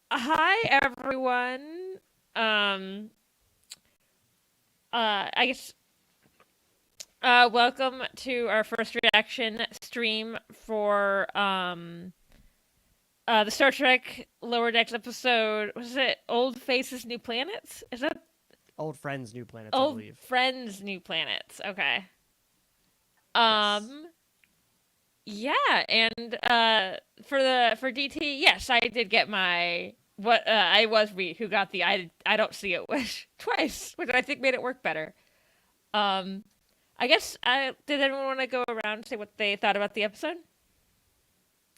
Hi everyone. Um I guess welcome to our first reaction stream for the Star Trek Lower Decks episode. Was it Old Faces New Planets? Is that Old Friends, New Planets, I Old believe. Friends New Planets? Okay. Yes. Um yeah, and for DT, yes, I did get my what I was we who got the I don't see it wish twice, which I think made it work better. Um I guess did anyone want to go around and say what they thought about the episode?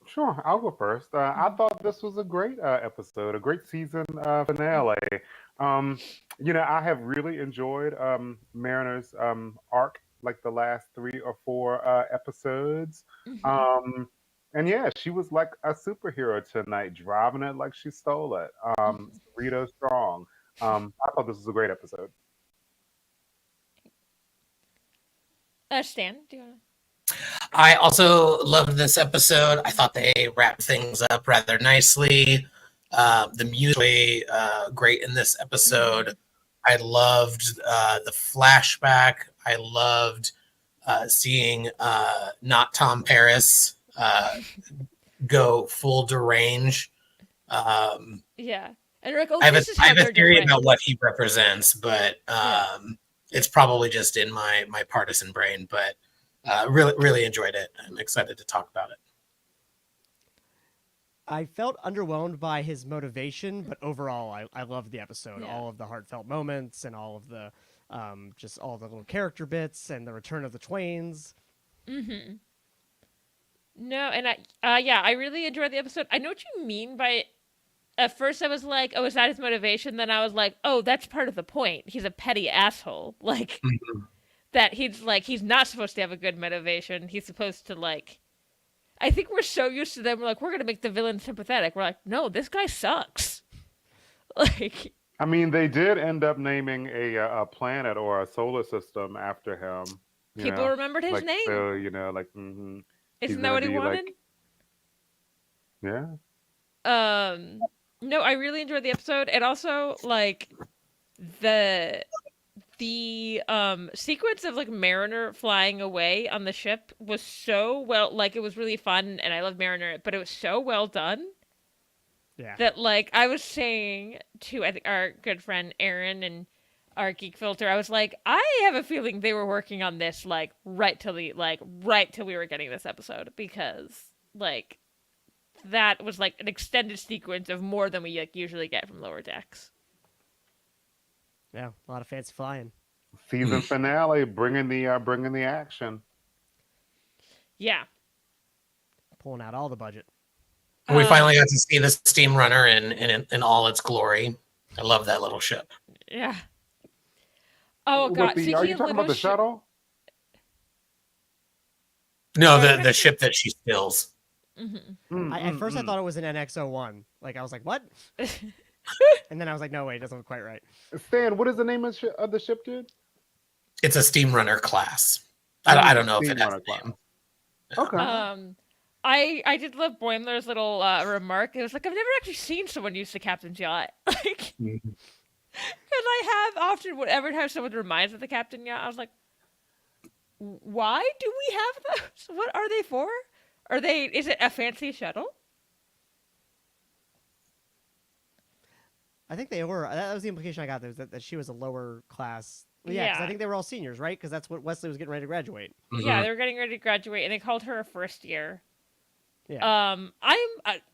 Sure, I'll go first. I thought this was a great episode, a great season finale. Um, I have really enjoyed Mariner's arc, like the last 3 or 4 episodes. Mm-hmm. Um, and yeah, she was like a superhero tonight, driving it like she stole it. Rita Strong. I thought this was a great episode. Stan, do you want I also loved this episode. I thought they wrapped things up rather nicely. The music was really great in this to? Mm-hmm. episode. I loved the flashback. I loved seeing not Tom Paris go full derange. Yeah, and you're like, oh, I have a this is I how have a they're theory different. about what he represents, but Yeah, it's probably just in my partisan brain. But really enjoyed it. I'm excited to talk about it. I felt underwhelmed by his motivation, but overall, I loved the episode. yeah. All of the heartfelt moments and all of the just all the little character bits and the return of the Twains. Mm-hmm. No, and yeah, I really enjoyed the episode. I know what you mean by at first I was like, oh, is that his motivation? Then I was like, oh, that's part of the point. He's a petty asshole. Like that he's not supposed to have a good motivation. He's supposed to like I think we're so used to them, we're like, we're gonna make the villain sympathetic. We're like, no, this guy sucks. Like I mean, they did end up naming a planet or a solar system after him. You people know, remembered his like name. so, he's Isn't that gonna what he be wanted? like, yeah. No, I really enjoyed the episode. And also like the sequence of like Mariner flying away on the ship was so well like it was really fun and I love Mariner, but it was so well done Yeah. that like I was saying to I think our good friend Aaron and our geek filter, I was like, I have a feeling they were working on this like right till we were getting this episode because like that was like an extended sequence of more than we like usually get from Lower Decks. Yeah, a lot of fancy flying. Season finale, bringing the action. Yeah. Pulling out all the budget. We finally got to see the steam runner in all its glory. I love that little ship. Yeah. Oh god, Are you talking about the shuttle? No, the ship that she steals. Mm-hmm. At first, I thought it was an NX-01. Like, I was like, what? And then I was like, no, wait, it doesn't look quite right. Stan, what is the name of the ship, dude? It's a steam runner class. I don't know if it has a name. Okay. I did love Boimler's little remark. It was like I've never actually seen someone use the captain's yacht. Like, and I have often whenever time someone reminds me of the captain yacht, I was like, why do we have those? What are they for? Are they? Is it a fancy shuttle? I think they were. That was the implication I got. There was that she was a lower class. Well, yeah, because I think they were all seniors, right? Because that's what Wesley was getting ready to graduate. Yeah, they were getting ready to graduate, and they called her a first year. Yeah.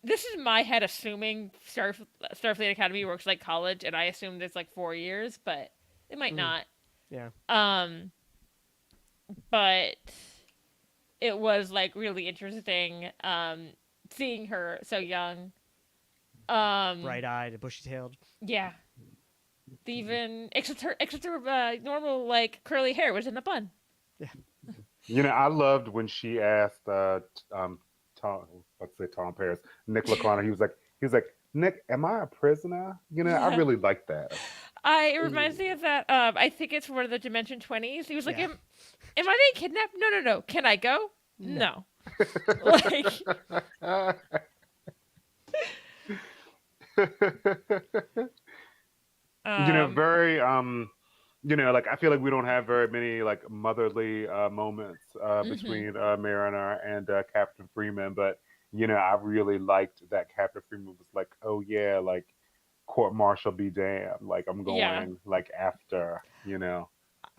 This is my head assuming Starfleet Academy works like college, and I assumed it's like 4 years, but it might not. Yeah. But it was like really interesting, seeing her so young. Bright-eyed, bushy-tailed. Yeah. Even except her normal like curly hair was in a bun. Yeah. I loved when she asked Tom Paris, Nick Lacana. He was like, Nick, am I a prisoner? I really like that. It reminds me of that. I think it's one of the Dimension 20s. He was like, am I being kidnapped? No. Can I go? No. Like, Um, Very like I feel like we don't have very many like motherly moments hmm between Mariner and Captain Freeman, but I really liked that Captain Freeman was like, oh yeah, like court martial be damned, like I'm Yeah. going like after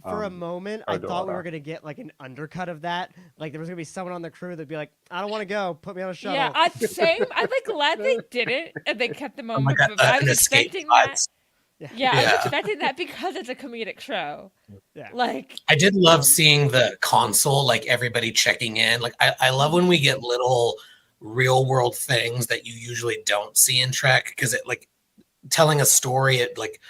For a um moment, I her thought we were daughter. gonna get like an undercut of that. Like there was gonna be someone on the crew that'd be like, "I don't want to go. Put me on a Yeah, shuttle." same. I'm like glad they didn't and they kept the Oh my moment, god, but I was an escape expecting that. pods. Yeah, Yeah, I was Yeah. expecting that because it's a comedic show. yeah. Like, I did love Um, seeing the console, like everybody checking in. Like I love when we mhm. get little real world things that you usually don't see in Trek because it like telling a story. It like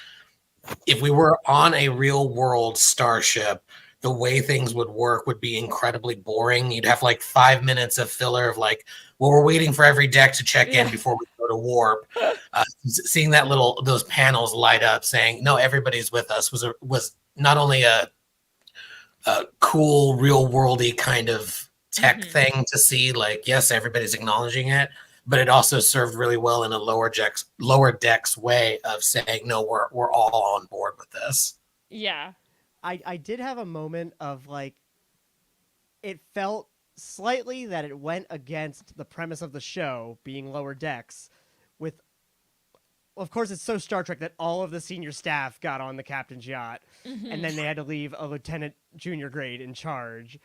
if we were on a real world starship, the way things would work would be incredibly boring. You'd have like 5 minutes of filler of like, well, we're waiting for every deck to check in Yeah. before we go to warp. Seeing that those panels light up saying, no, everybody's with us was not only a cool, real worldy kind of tech hmm thing to see, like, yes, everybody's acknowledging it, but it also served really well in a lower decks way of saying, no, we're all on board with this. Yeah. I did have a moment of like, it felt slightly that it went against the premise of the show being lower decks. With, of course, it's so Star Trek that all of the senior staff got on the captain's yacht, and hmm then they had to leave a lieutenant junior grade in charge.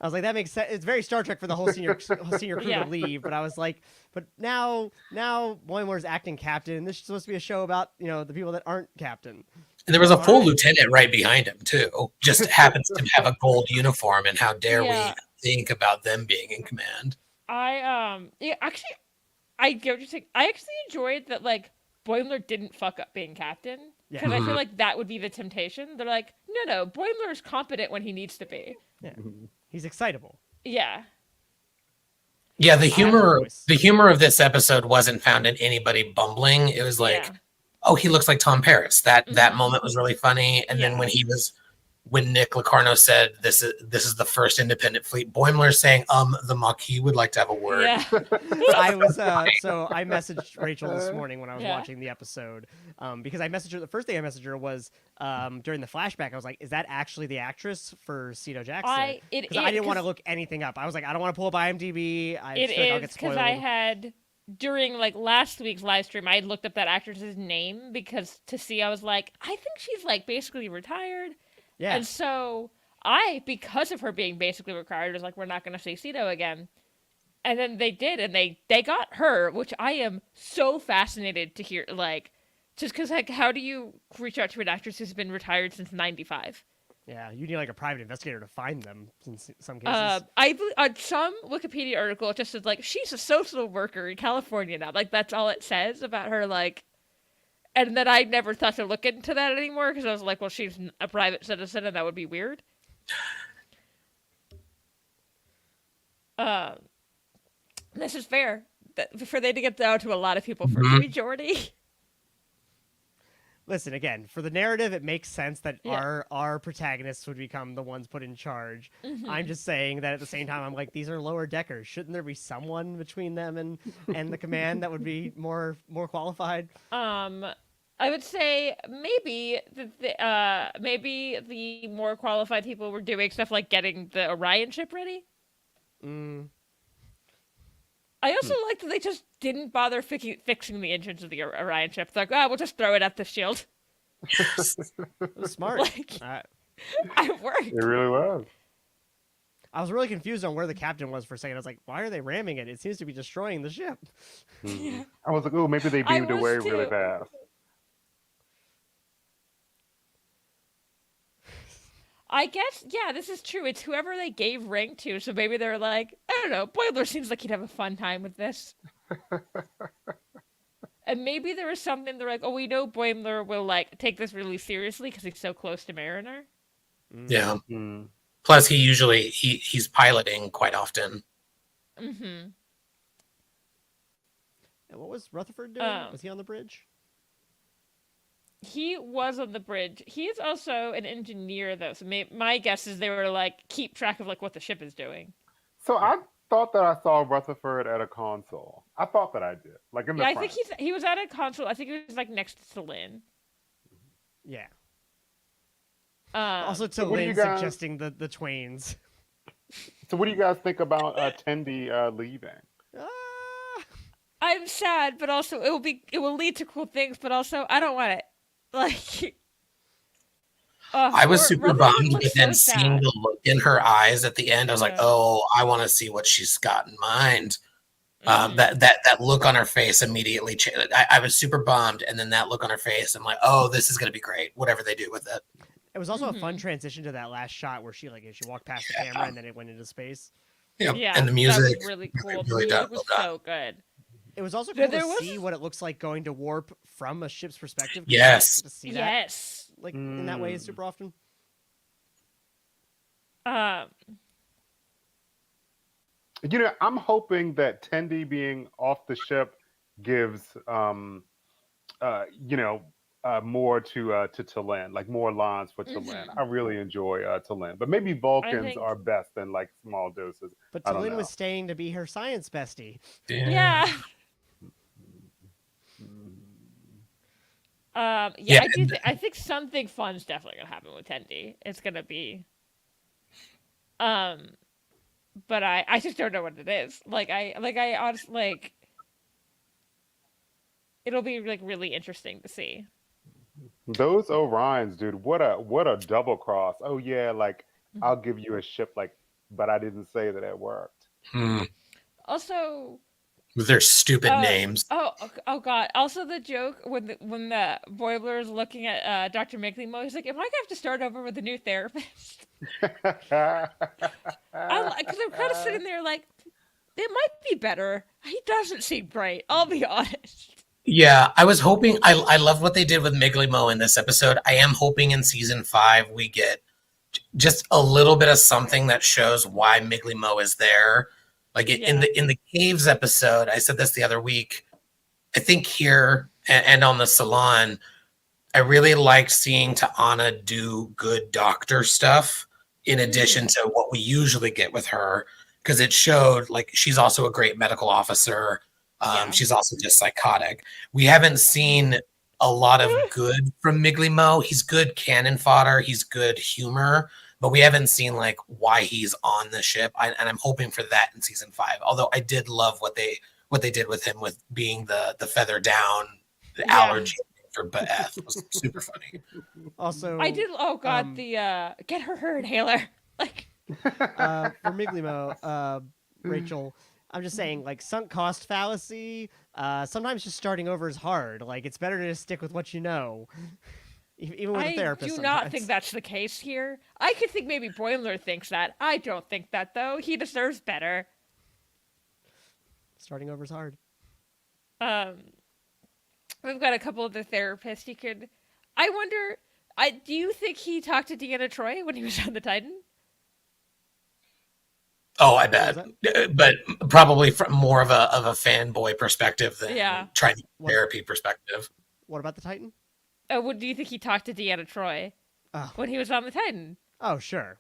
I was like, that makes sense. It's very Star Trek for the whole senior crew Yeah. to leave. But I was like, but now Boimler's acting captain. This is supposed to be a show about the people that aren't captain. And there was a full Fine. lieutenant right behind him, too. Just happens to have a gold uniform, and how dare we Yeah. think about them being in command? Yeah, actually I get what you're saying. I actually enjoyed that like Boimler didn't fuck up being captain Yeah, because I feel Mhm. like that would be the temptation. They're like, no, Boimler is competent when he needs to be. yeah. He's excitable. Yeah. Yeah, the He has a humor voice. the humor of this episode wasn't found in anybody bumbling. It was like, Yeah. oh, he looks like Tom Paris. That hmm moment was really funny. And then Yeah. when Nick Locarno said this is the first independent fleet, Boimler saying, the Maquis would like to have a word. Yeah. I was so I messaged Rachel this morning when I was Yeah. watching the episode because I messaged her. The first thing I messaged her was during the flashback. I was like, "Is that actually the actress for Cito Jackson?" It Because I didn't want to 'cause look anything up. I was like, "I don't want to pull up IMDb. I it just feel like I'll get is because spoiled." I had during like last week's live stream I had looked up that actress's name because to see I was like I think she's like basically retired Yeah, and so because of her being basically retired was like we're not going to see Cito again. And then they did, and they got her, which I am so fascinated to hear. Like, just because, like, how do you reach out to an actress who's been retired since '95? yeah. You need like a private investigator to find them in some cases. On some Wikipedia article, it just says like she's a social worker in California now. Like that's all it says about her. Like, and then I never thought to look into that anymore because I was like, well, she's a private citizen, and that would be weird. Um, this is fair. For they to get down to a lot of people for it to Mhm. be Jordy. Listen, again, for the narrative, it makes sense that Yeah. our protagonists would become the ones put in charge. Mhm. I'm just saying that at the same time, I'm like, these are lower deckers. Shouldn't there be someone between them and the command that would be more qualified? I would say maybe the more qualified people were doing stuff like getting the Orion ship ready. Mm, I also like that they just didn't bother fixing the engines of the Orion ship. They're like, we'll just throw it at the shield. it was smart. Like, I it worked. It really was. I was really confused on where the captain was for a second. I was like, why are they ramming it? It seems to be destroying the ship. Mhm. I was like, oh, maybe they I beamed was away really too. fast. I guess, yeah, this is true. It's whoever they gave rank to, so maybe they're like, I don't know, Boiler seems like he'd have a fun time with this. And maybe there was something they're like, oh, we know Boimler will like take this really seriously because he's so close to Mariner. Mm. Yeah. Mm. Plus, he's piloting quite often. Mm-hmm. And what was Rutherford doing? Was he on the bridge? He was on the bridge. He is also an engineer, though. So my guess is they were like keep track of like what the ship is doing. So I thought that I saw Rutherford at a console. I thought that I did, like in the Yeah, I think front. he was at a console. I think he was like next to Lynn. Yeah. Also, Um, to So what do you Lynn guys? suggesting the Twains. So what do you guys think about Tendi leaving? Ah! I'm sad, but also it will lead to cool things. But also, I don't want it. Like, I was super Rutherford bummed, looks but then so seeing sad. the look in her eyes at the end, I was like, Yeah. "Oh, I want to see what she's got in mind." Hmm. That look on her face immediately changed. I was super bummed, and then that look on her face, I'm like, "Oh, this is going to be great. Whatever they do with it." It was also a fun Hmm. transition to that last shot where she walked past the camera and then it went into space. Yeah, Yeah, and the that music was really really, cool. The really done, music was well done. so good. It was also There, cool to there was see what it looks like going to warp from a ship's perspective because you don't Yes, get to see that yes. like in that way super often. Um, I'm hoping that Tendi being off the ship gives uh, you know, more to Talin, like more lines for Talin. hmm I really enjoy Talin, but maybe I Vulcans think are best in like small doses. But I don't Talin was know. staying to be her science bestie. yeah, yeah. Mm. Yeah, yeah. I do. I think something fun's definitely gonna happen with Tendi. It's gonna be. Um, but I just don't know what it is. I honestly like. It'll be like really interesting to see. Those Orions, dude, what a double cross. Oh yeah, like I'll give you a ship, like, but I didn't say that it worked. Hmm. Also, With their stupid names. oh god. Also, the joke when the Boiler is looking at Dr. Miglimo, he's like, "Am I gonna have to start over with a new therapist?" Because I'm kind of sitting there like, it might be better. He doesn't seem bright. I'll be honest. Yeah, I was hoping. I love what they did with Miglimo in this episode. I am hoping in season 5 we get just a little bit of something that shows why Miglimo is there. Like Yeah. in the caves episode, I said this the other week. I think here and on the salon, I really liked seeing Ta'ana do good doctor stuff in addition Hmm. to what we usually get with her, because it showed like she's also a great medical officer. Yeah. She's also just psychotic. We haven't seen a lot of good from Miglimo. He's good cannon fodder. He's good humor, but we haven't seen like why he's on the ship. And I'm hoping for that in season 5. Although I did love what they did with him with being the feather down, the Yeah. allergy for Beth was super funny. Also, I did. Oh god, um, the get her inhaler. Like, for Miglimo, Rachel, I'm just saying, like, sunk cost fallacy. Sometimes just starting over is hard. Like, it's better to just stick with what you know, even with a I therapist. do not Sometimes think that's the case here. I could think maybe Boimler thinks that. I don't think that though. He deserves better. starting over is hard. Um, we've got a couple of the therapists he could. I wonder. Do you think he talked to Deanna Troy when he was on the Titan? Oh, I What was bet, that? but probably from more of a fanboy perspective Yeah. than trying What? therapy perspective. What about the Titan? What do you think he talked to Deanna Troy Oh, when he was on the Titan? oh, sure.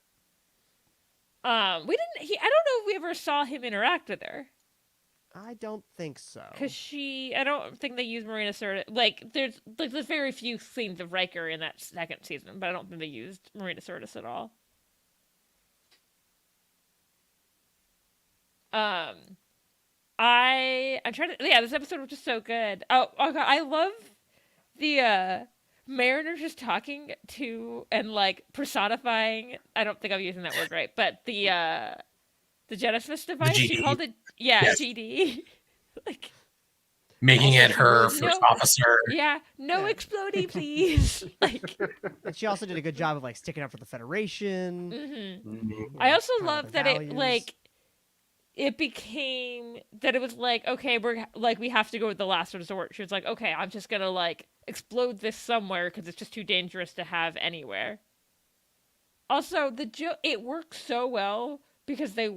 We didn't. I don't know if we ever saw him interact with her. I don't think so. Cause I don't think they use Marina Sirtis. There's very few scenes of Riker in that second season, but I don't think they used Marina Sirtis at all. I'm trying to. Yeah, this episode was just so good. Oh god, I love the Mariner just talking to and like personifying. I don't think I'm using that word right, but the Genesis The device. She GD, called it yes, GD. Like, making Also, it she really her did. first no, officer. yeah, no Yeah. explodey, please. Like, And she also did a good job of like sticking up for the Federation. hmm Mhm. You I know, also talking about love the that it values. like it became that it was like, okay, we're like we have to go with the last resort. She was like, okay, I'm just gonna like explode this somewhere because it's just too dangerous to have anywhere. Also, the joke it works so well because the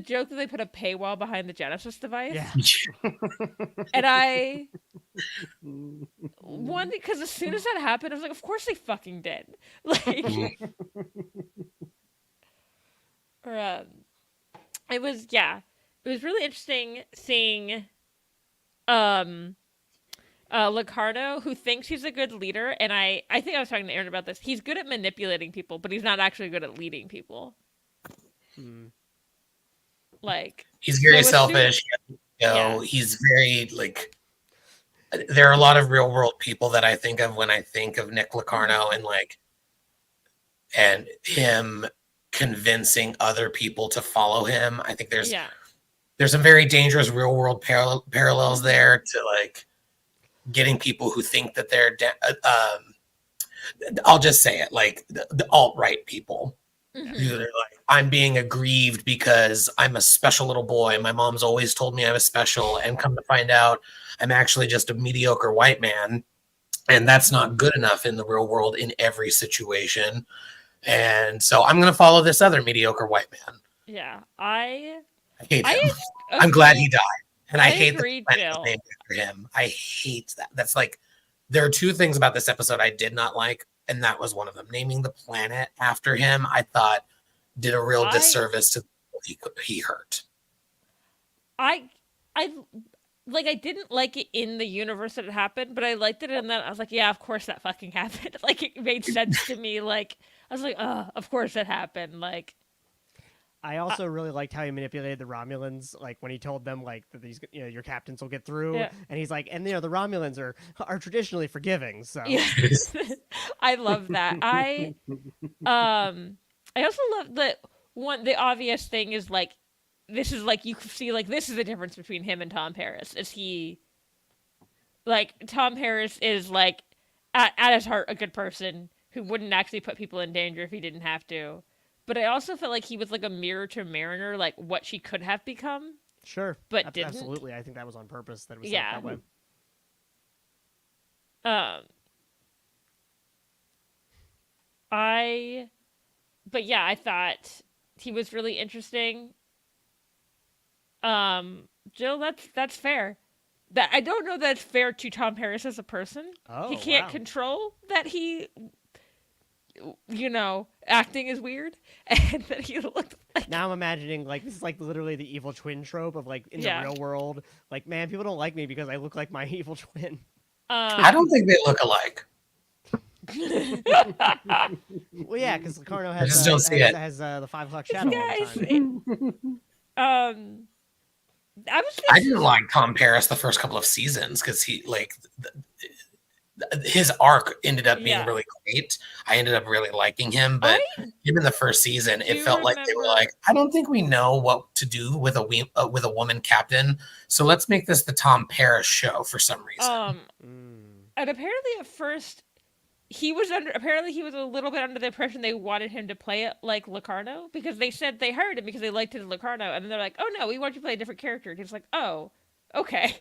joke that they put a paywall behind the Genesis device, Yeah. and I one because as soon as that happened, I was like, of course they fucking did, like, or it was yeah, it was really interesting seeing Locarno, who thinks he's a good leader, and I think I was talking to Aaron about this. He's good at manipulating people, but he's not actually good at leading people. Hmm. Like, He's very so as soon- selfish. Yeah. He's very like. There are a lot of real world people that I think of when I think of Nick Locarno, and him convincing other people to follow him. I think there's Yeah. some very dangerous real world parallels there to like getting people who think that they're I'll just say it, like the alt-right people who Mhm. are like, I'm being aggrieved because I'm a special little boy. My mom's always told me I was special, and come to find out I'm actually just a mediocre white man, and that's not good enough in the real world in every situation. And so I'm going to follow this other mediocre white man. Yeah. I hate him. I I'm glad he agreed- died. And I hate agree, the planet Jill. was named after him. I hate that. That's like, there are two things about this episode I did not like, and that was one of them. Naming the planet after him, I thought did a real disservice to the people he hurt. I like I didn't like it in the universe that it happened, but I liked it in that I was like, yeah, of course that fucking happened. Like it made sense to me. Like I was like, of course it happened. Like I also really liked how he manipulated the Romulans, like when he told them like that these, your captains will get through, Yeah. and he's like, and the Romulans are traditionally forgiving, so yeah. I love that. I also love that the obvious thing is like this is like you can see like this is the difference between him and Tom Paris. Is he like Tom Paris is like at his heart a good person who wouldn't actually put people in danger if he didn't have to. But I also felt like he was like a mirror to Mariner, like what she could have become. sure, But didn't. absolutely, I think that was on purpose. That it was set Yeah. that way. But yeah, I thought he was really interesting. Jill, that's fair. That I don't know that it's fair to Tom Paris as a person. Oh, He can't wow. control that he, acting is weird, and that he looked like. Now I'm imagining like this is like literally the evil twin trope of like in Yeah. the real world, like man, people don't like me because I look like my evil twin. I don't think they look alike. Well, yeah, because Locarno I just don't see it. has the 5 o'clock shadow all Guys, the time. I I didn't like Tom Paris the first couple of seasons because he like his arc ended up being Yeah. really great. I ended up really liking him, but him in the first season, it do felt like they were remember- like, I don't think we know what to do with a woman captain, so let's make this the Tom Paris show for some reason. And apparently at first he was a little bit under the impression they wanted him to play it like Locarno because they said they hired him because they liked his Locarno, and then they're like, oh no, we want you to play a different character. And he's like, oh, okay.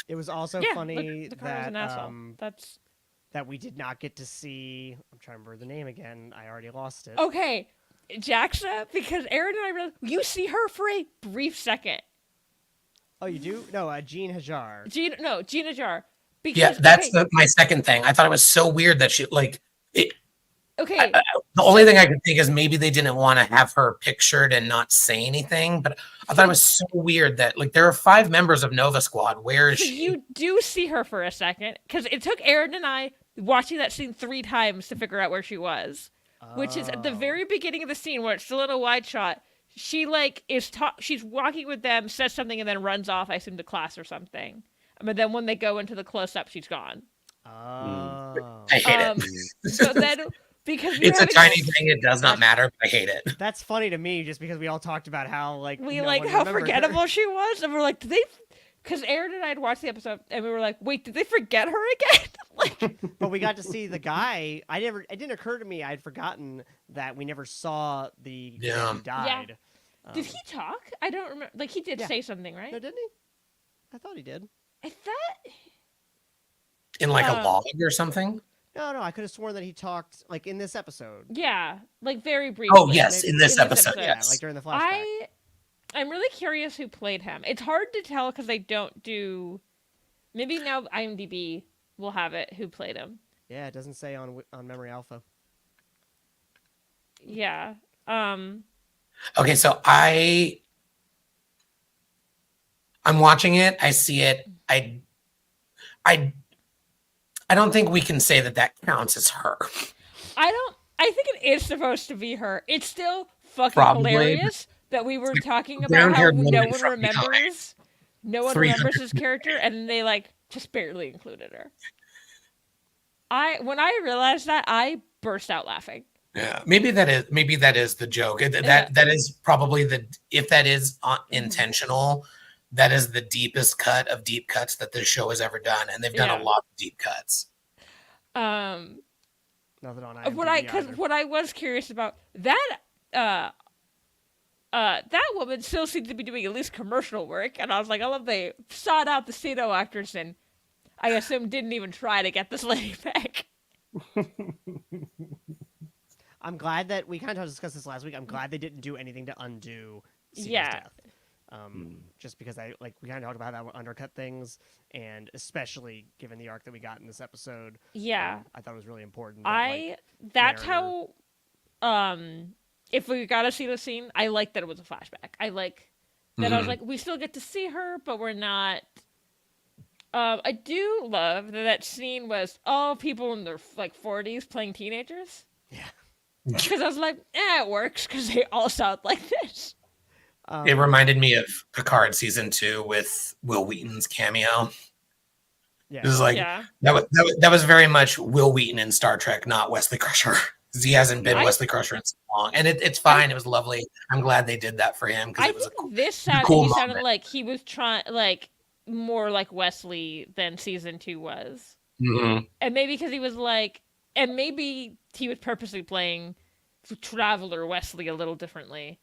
It was also Yeah, funny Locarno's that an asshole. That's that we did not get to see. I'm trying to remember the name again. I already lost it. okay. Jaxa, because Aaron and I realized you see her for a brief second. Oh, you do? No, Jean Hajar. Gina Jar. Because, Yeah, that's my second thing. I thought it was so weird that she like it. okay. The only thing I could think is maybe they didn't want to have her pictured and not say anything, but I thought it was so weird that like there are 5 members of Nova Squad. Where is So she? you do see her for a second because it took Aaron and I watching that scene 3 times to figure out where she was, which is at the very beginning of the scene where it's still in a wide shot. She like she's walking with them, says something, and then runs off. I assume to class or something. But then when they go into the close up, she's gone. Oh. I hate it. So then because It's a tiny thing. It does not matter, but I hate it. That's funny to me, just because we all talked about how like we no like one how remembered forgettable her. she was, and we're like, did they? Because Aaron and I had watched the episode, and we were like, wait, did they forget her again? Like, But we got to see the guy. It didn't occur to me. I'd forgotten that we never saw the guy Yeah. who died. did he talk? I don't remember. Like he did Yeah. say something, right? No, didn't he? I thought he did. I thought. In like a log or something. No, I could have sworn that he talked like in this episode. Yeah, like very briefly. Oh yes, in this episode, Yeah, yes. like during the flashback. I'm really curious who played him. It's hard to tell because they don't do. Maybe now IMDb will have it who played him. Yeah, it doesn't say on Memory Alpha. Yeah. Okay, so I I'm watching it. I see it. I don't think we can say that counts as her. I think it is supposed to be her. It's still fucking Probably. hilarious that we were talking about how Brown-haired no woman one from behind. remembers. No one 300 remembers his character, and then they like just barely included her. When I realized that, I burst out laughing. Yeah, maybe that is the joke. That is probably if that is intentional, that is the deepest cut of deep cuts that this show has ever done, and they've done a lot of deep cuts. Nothing on IMDb what I was curious about that that woman still seemed to be doing at least commercial work, and I was like, I love they sought out the Cito actors and I assume didn't even try to get this lady back. I'm glad that we kind of discussed this last week. I'm glad they didn't do anything to undo Cito's death. Just because we kind of talked about how that would undercut things, and especially given the arc that we got in this episode. Yeah. I thought it was really important. That's how if we got to see the scene, I like that it was a flashback. I like that I was like, we still get to see her, but we're not. I do love that scene was all people in their 40s playing teenagers. Yeah. Because I was like, it works because they all sound like this. It reminded me of Picard season 2 with Will Wheaton's cameo. Yeah. It was like that was very much Will Wheaton in Star Trek, not Wesley Crusher. He hasn't been Wesley Crusher in so long, and it's fine. It was lovely. I'm glad they did that for him because it was this cool sounded like he was trying more like Wesley than season 2 was, and maybe because he was and maybe he was purposely playing Traveler Wesley a little differently.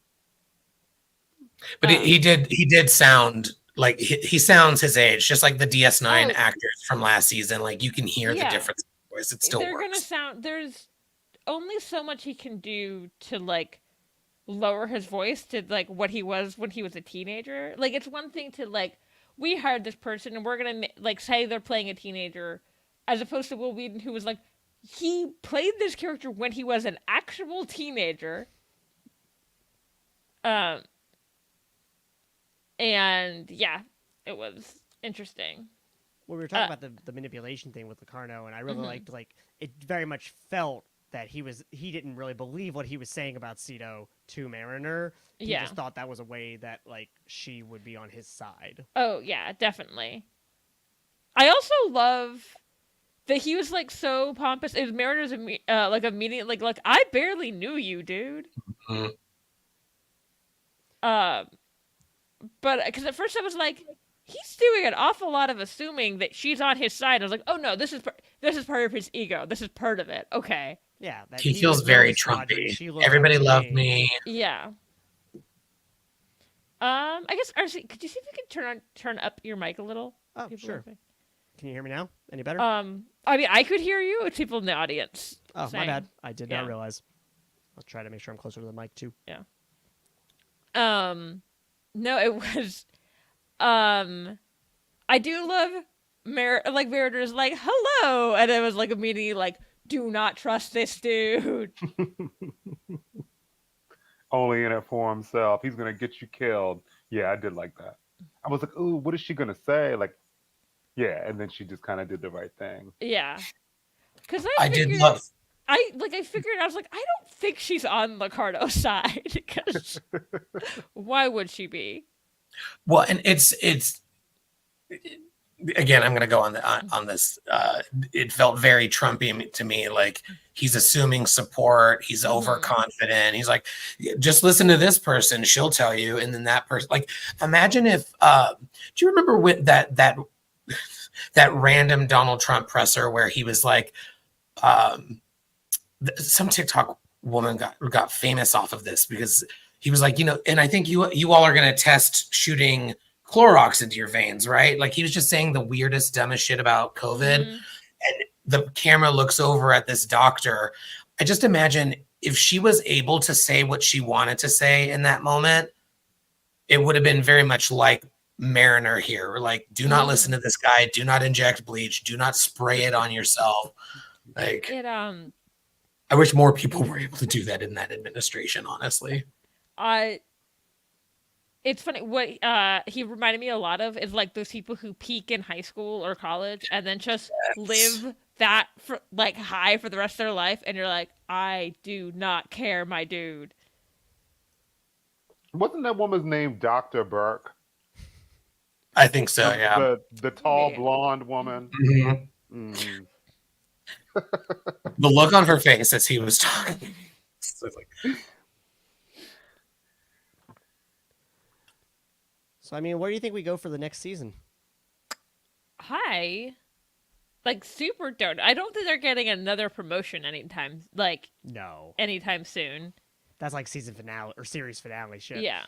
But he did sound like he sounds his age, just like the DS9 actors from last season. Like you can hear the difference in the voice. It still works. Gonna sound. There's only so much he can do to lower his voice to what he was when he was a teenager. It's one thing to we hired this person and we're gonna say they're playing a teenager, as opposed to Will Wheaton, who was he played this character when he was an actual teenager. And yeah, it was interesting. Well, we were talking about the manipulation thing with Locarno, and I really liked it very much felt that he didn't really believe what he was saying about Cito to Mariner. He just thought that was a way that she would be on his side. Oh yeah, definitely. I also love that he was so pompous. It was Mariner's immediate I barely knew you, dude. But because at first I was like, he's doing an awful lot of assuming that she's on his side. I was like, oh no, this is part of his ego. This is part of it. Okay. Yeah. He feels very Trumpy. Everybody loved me. Yeah. I guess RC, could you see if you can turn up your mic a little? Oh, sure. Can you hear me now? Any better? I mean, I could hear you. It's people in the audience. Oh, my bad. I did not realize. I'll try to make sure I'm closer to the mic too. Yeah. No, it was. I do love Meritor's hello, and it was immediately do not trust this dude. Only in it for himself. He's gonna get you killed. Yeah, I did like that. I was like, ooh, what is she gonna say? Yeah, and then she just kind of did the right thing. Yeah, because I did love. I figured I was I don't think she's on Locarno's side because why would she be? Well, and it's again, I'm going to go on this. It felt very Trumpy to me. He's assuming support. He's overconfident. He's just listen to this person. She'll tell you. And then that person, imagine if, do you remember when that random Donald Trump presser where he was some TikTok woman got famous off of this because he was and I think you all are going to test shooting Clorox into your veins, right? He was just saying the weirdest, dumbest shit about COVID. And the camera looks over at this doctor. I just imagine if she was able to say what she wanted to say in that moment, it would have been very much like Mariner here. Do not listen to this guy. Do not inject bleach. Do not spray it on yourself. I wish more people were able to do that in that administration, honestly. It's funny. What he reminded me a lot of is like those people who peak in high school or college and then just live that for, like high for the rest of their life, and you're like, I do not care, my dude. Wasn't that woman's name Dr. Burke? I think so. Yeah. The tall Maybe. blonde woman. Mhm. Mm. The look on her face as he was talking. So it's like, So I mean, where do you think we go for the next season? Hi. Like super don't. I don't think they're getting another promotion No, anytime soon. that's like season finale or series finale shit. Yeah.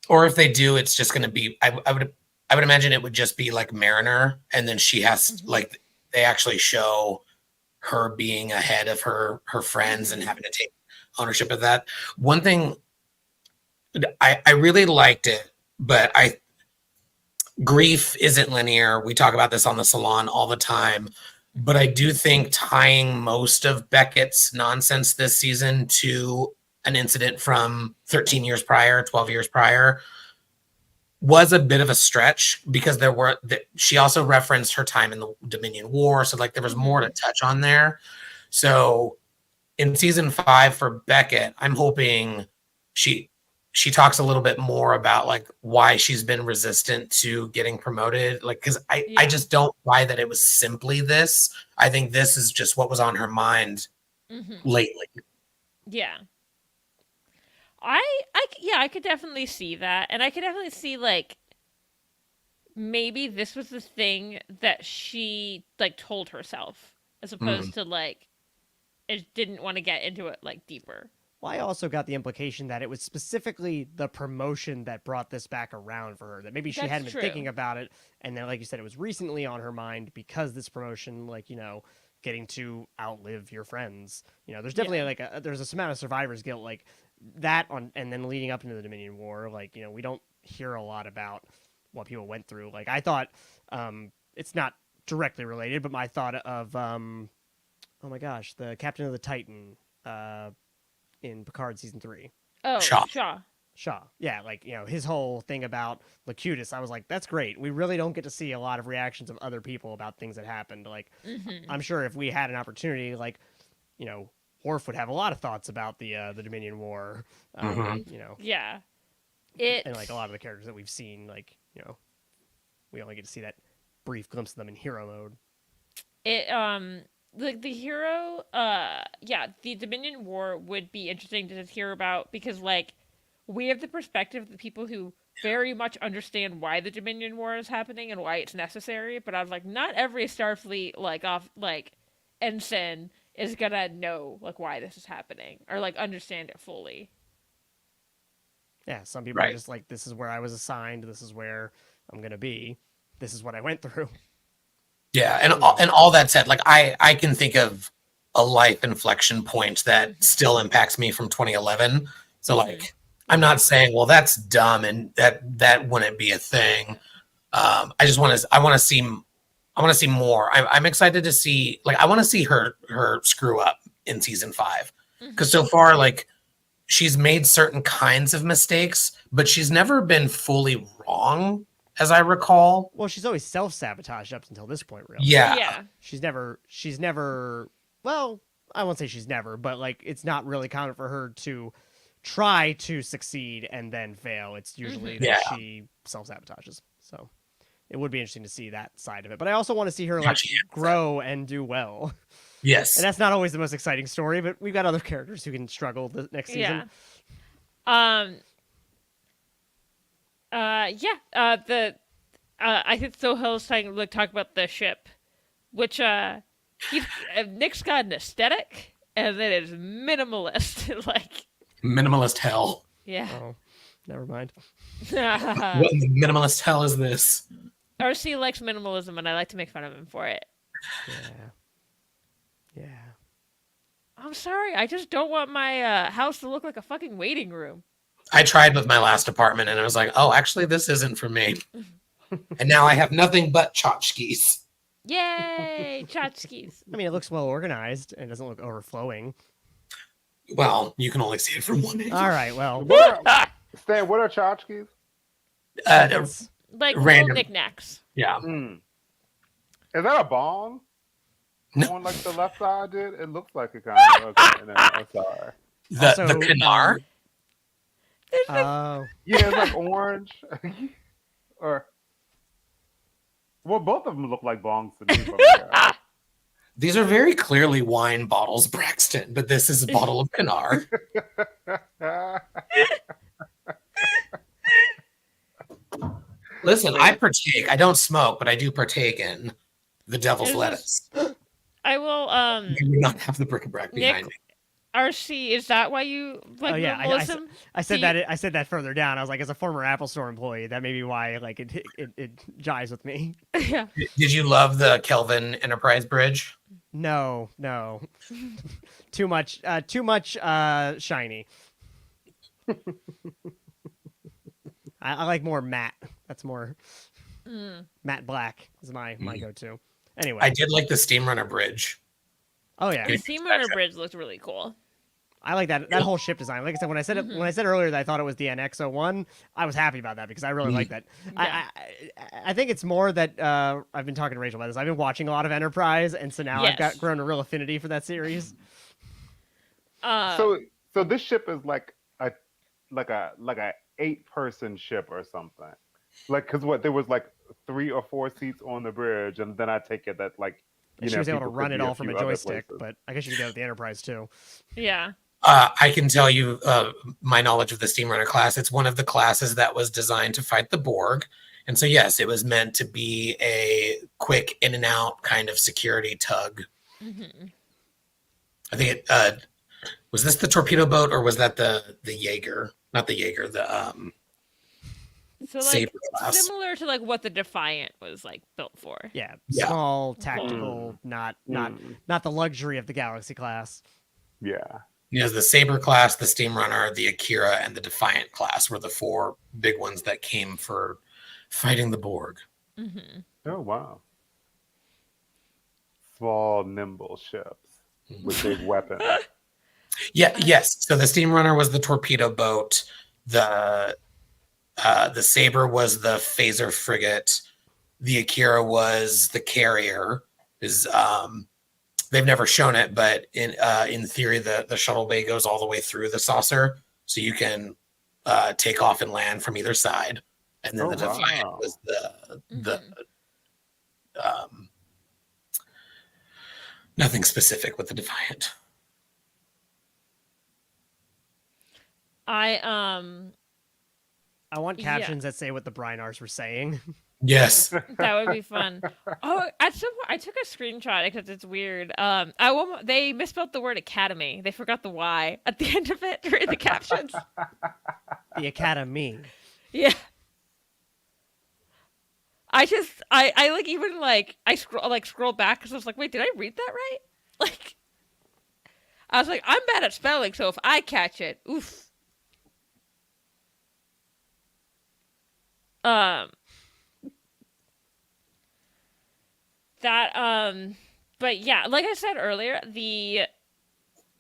or if they do, it's just going to be. I would imagine it would just be like Mariner, and then she has like they actually show her being ahead of her friends and having to take ownership of that. One thing I really liked it, but grief isn't linear. We talk about this on the salon all the time, but I do think tying most of Beckett's nonsense this season to an incident from 13 years prior, 12 years prior was a bit of a stretch because she also referenced her time in the Dominion War. So like there was more to touch on there. So in season 5 for Beckett, I'm hoping she talks a little bit more about like why she's been resistant to getting promoted. Like, cause I just don't buy that it was simply this. I think this is just what was on her mind lately. Yeah. I could definitely see that. And I could definitely see like maybe this was the thing that she like told herself as opposed to like it didn't want to get into it like deeper. Well, I also got the implication that it was specifically the promotion that brought this back around for her. That maybe she That's hadn't been true. thinking about it, and then, like you said, it was recently on her mind because this promotion, like getting to outlive your friends. There's definitely like there's a amount of survivor's guilt like that on, and then leading up into the Dominion War. Like we don't hear a lot about what people went through. Like I thought, it's not directly related, but my thought of oh my gosh, the Captain of the Titan. In Picard season 3. Oh, Shaw. Shaw. Yeah, like, his whole thing about Locutus, I was like, that's great. We really don't get to see a lot of reactions of other people about things that happened. Like, I'm sure if we had an opportunity, like, Worf would have a lot of thoughts about the Dominion War. Yeah. And like a lot of the characters that we've seen, like, we only get to see that brief glimpse of them in hero mode. Like the hero, the Dominion War would be interesting to just hear about because like we have the perspective of the people who very much understand why the Dominion War is happening and why it's necessary, but I was like, not every Starfleet ensign is gonna know like why this is happening or like understand it fully. Yeah, some people are just like, this is where I was assigned, this is where I'm gonna be, this is what I went through. Yeah, and all that said, like I can think of a life inflection point that still impacts me from 2011. So like I'm not saying, well, that's dumb and that wouldn't be a thing. I want to see more. I'm excited to see, like I want to see her screw up in season 5 because so far like she's made certain kinds of mistakes, but she's never been fully wrong. As I recall. Well, she's always self-sabotaged up until this point, really. Yeah. She's never, well, I won't say she's never, but like, it's not really common for her to try to succeed and then fail. It's usually that she self-sabotages. So it would be interesting to see that side of it. But I also want to see her like grow and do well. Yes. And that's not always the most exciting story, but we've got other characters who can struggle the next season. I think Sohel's talk about the ship, which Nick's got an aesthetic, and it is minimalist, like minimalist hell. Yeah. Oh, never mind. What minimalist hell is this? RC likes minimalism, and I like to make fun of him for it. Yeah. I'm sorry, I just don't want my house to look like a fucking waiting room. I tried with my last apartment and I was like, oh, actually, this isn't for me. And now I have nothing but tchotchkes. Yay, tchotchkes. I mean, it looks well organized and doesn't look overflowing. Well, you can only see it from one angle. All right, well. Stan, what are tchotchkes? Seconds. Like little Random. knickknacks. Yeah. Mm. Is that a bong? No. On like the left side, did it looks like a kind of. Okay, no, I'm sorry. The Also, Kanar. There's no Oh, Yeah, it's like orange, or well, both of them look like bongs to me from here. These are very clearly wine bottles, Braxton, but this is a bottle of Kanar. Listen, I partake. I don't smoke, but I do partake in the devil's Is lettuce. I will You would not have the bric-a-brac behind me. RC, is that why you like Oh, yeah, minimalism? I said that. I said that further down. I was like, as a former Apple Store employee, that may be why like it jives with me. Yeah. Did you love the Kelvin Enterprise bridge? No, too much shiny. I like more matte. That's more matte black is my go-to. Anyway, I did like the Steamrunner bridge. oh yeah, The Steamrunner Bridge looked really cool. I like that whole ship design. Like I said, when I said earlier that I thought it was the NX-01, I was happy about that because I really like that. Yeah. I think it's more that I've been talking to Rachel about this. I've been watching a lot of Enterprise, and so now I've Yes. grown a real affinity for that series. So this ship is like a 8-person ship or something. Like, because what there was like 3 or 4 seats on the bridge, and then I take it that like And she was able to people could run it be all from a few other joystick, places. but I guess you could do it with the Enterprise too. yeah. I can tell you my knowledge of the Steamrunner class. It's one of the classes that was designed to fight the Borg. And so, yes, it was meant to be a quick in and out kind of security tug. Mm-hmm. I think it was this the torpedo boat or was that the Jaeger? Not the Jaeger, the So like Saber class. similar to like what the Defiant was like built for. Yeah, Yeah. small, tactical, not the luxury of the Galaxy class. Yeah. Yes, the Saber class, the Steamrunner, the Akira, and the Defiant class were the 4 big ones that came for fighting the Borg. Mm-hmm. Oh wow. Small, nimble ships with big weapons. Yeah, yes. So the Steamrunner was the torpedo boat. The Saber was the phaser frigate. The Akira was the carrier. They've never shown it, but in theory, the shuttle bay goes all the way through the saucer, so you can take off and land from either side. And then the Defiant wow. was the nothing specific with the Defiant. I want Yeah. captions that say what the Brynars were saying. Yes. that would be fun. Oh, at some point I took a screenshot because it's weird. They misspelled the word academy. They forgot the Y at the end of it during the captions. The Academy. Yeah. I like even like I scroll back because I was like, wait, did I read that right? Like, I was like, I'm bad at spelling, so if I catch it, oof. But yeah, like I said earlier, the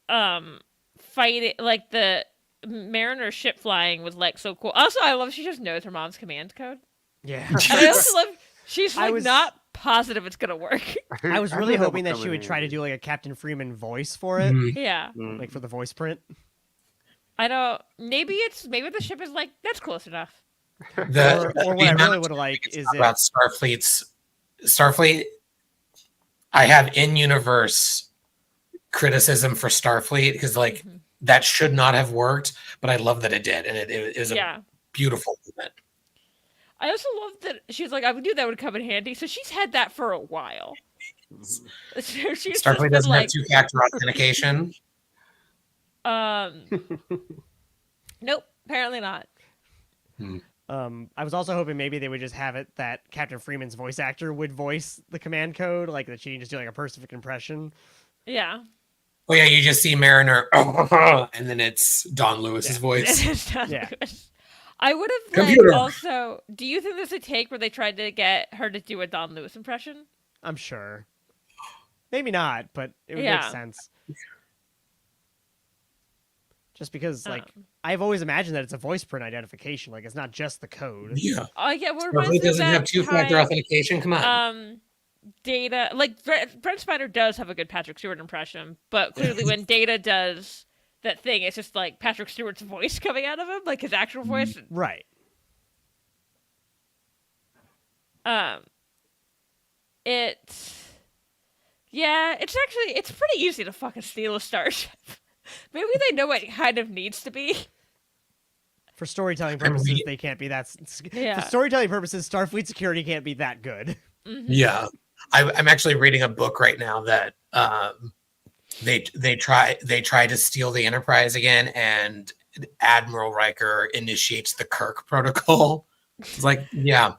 fight, like the Mariner ship flying was like so cool. Also, I love she just knows her mom's command code. Yeah. And I also love she's I like was- not positive it's gonna work. I was I really knew hoping that was she would coming try to in. do like a Captain Freeman voice for it, Mhm. Yeah. Mm. like for the voice print. I don't maybe the ship is like, that's close enough. Or what The I amount really of would like is about Starfleet. I have in-universe criticism for Starfleet because like Mhm. that should not have worked, but I love that it did, and it was a Yeah. beautiful movement. I also love that she's like, I knew that would come in handy. So she's had that for a while. She's just Starfleet been doesn't like, have two-factor authentication. nope, apparently not. I was also hoping maybe they would just have it that Captain Freeman's voice actor would voice the command code, like that she can just do like a perfect impression. Yeah. Oh yeah, you just see Mariner, and then it's Don Lewis's voice. It's not Yeah. good. I would have like Computer. also. Do you think there's a take where they tried to get her to do a Don Lewis impression? I'm sure. Maybe not, but it would Yeah. make sense. Just because, like, Um, I've always imagined that it's a voice print identification. Like, it's not just the code. Yeah. oh yeah, what Starfleet reminds me of doesn't have that two-factor time, authentication. Come on. Data, like Brent Spiner does have a good Patrick Stewart impression, but clearly when Data does that thing, it's just like Patrick Stewart's voice coming out of him, like his actual voice. Right. It's pretty easy to fucking steal a starship. Maybe they know what it kind of needs to be. For storytelling purposes, they can't be that. Yeah. For storytelling purposes, Starfleet security can't be that good. Mm-hmm. Yeah, I'm actually reading a book right now that they try to steal the Enterprise again, and Admiral Riker initiates the Kirk protocol. It's like, yeah,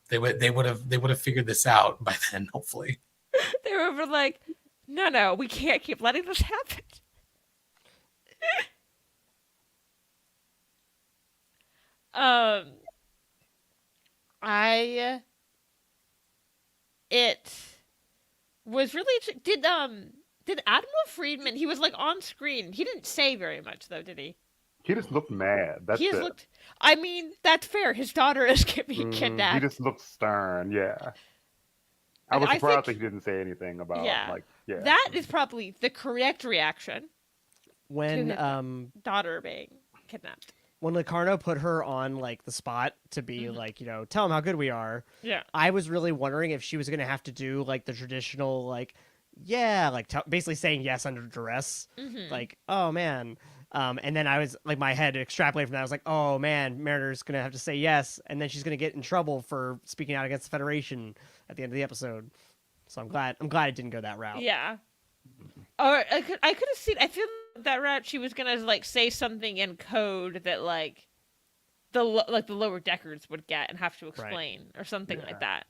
they would have figured this out by then, hopefully. They were like, no, we can't keep letting this happen. It was really did Admiral Friedman, he was like on screen. He didn't say very much though, did he? He just looked mad. That's He it. just looked, I mean, that's fair. His daughter is being kidnapped. He just looked stern. Yeah. I was surprised that he didn't say anything about That is probably the correct reaction When daughter being kidnapped. When Locarno put her on like the spot to be like, you know, tell him how good we are. Yeah. I was really wondering if she was going to have to do like the traditional like basically saying yes under duress. Like, oh man. And then I was like, my head extrapolated from that. I was like, oh man, Mariner's going to have to say yes. And then she's going to get in trouble for speaking out against the Federation at the end of the episode. So I'm glad it didn't go that route. Yeah. Or I could have seen, I feel that route she was going to like say something in code that like the lower deckers would get and have to explain or something like that.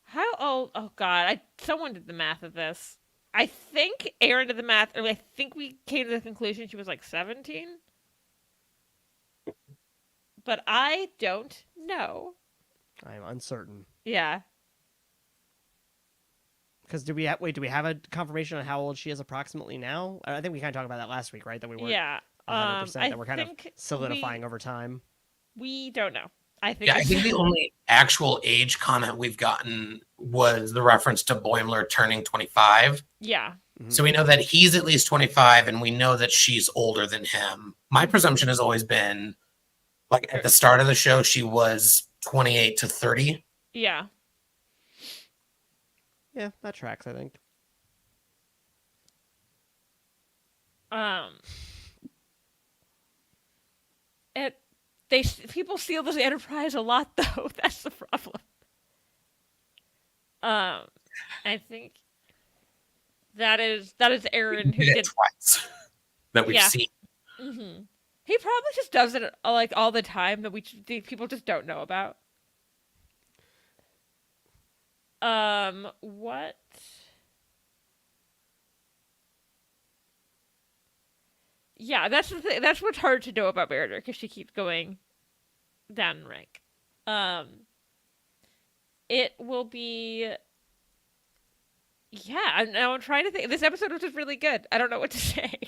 How old? Oh God, someone did the math of this. I think Aaron did the math, or I think we came to the conclusion she was like 17. But I don't know. I'm uncertain. Yeah. Because do we have a confirmation on how old she is approximately now? I think we kind of talked about that last week, right? That we weren't 100%, that we're kind of solidifying over time. We don't know. I think the only actual age comment we've gotten was the reference to Boimler turning 25. Yeah. So we know that he's at least 25, and we know that she's older than him. My presumption has always been, like, at the start of the show, she was 28 to 30. Yeah. Yeah, that tracks, I think. People steal this Enterprise a lot, though. That's the problem. I think that is Aaron who did twice that we've seen. Mm-hmm. He probably just does it like all the time that people just don't know about. What? Yeah, that's the thing. That's what's hard to know about Mariner because she keeps going down in rank. It will be. Yeah, I'm trying to think. This episode was just really good. I don't know what to say.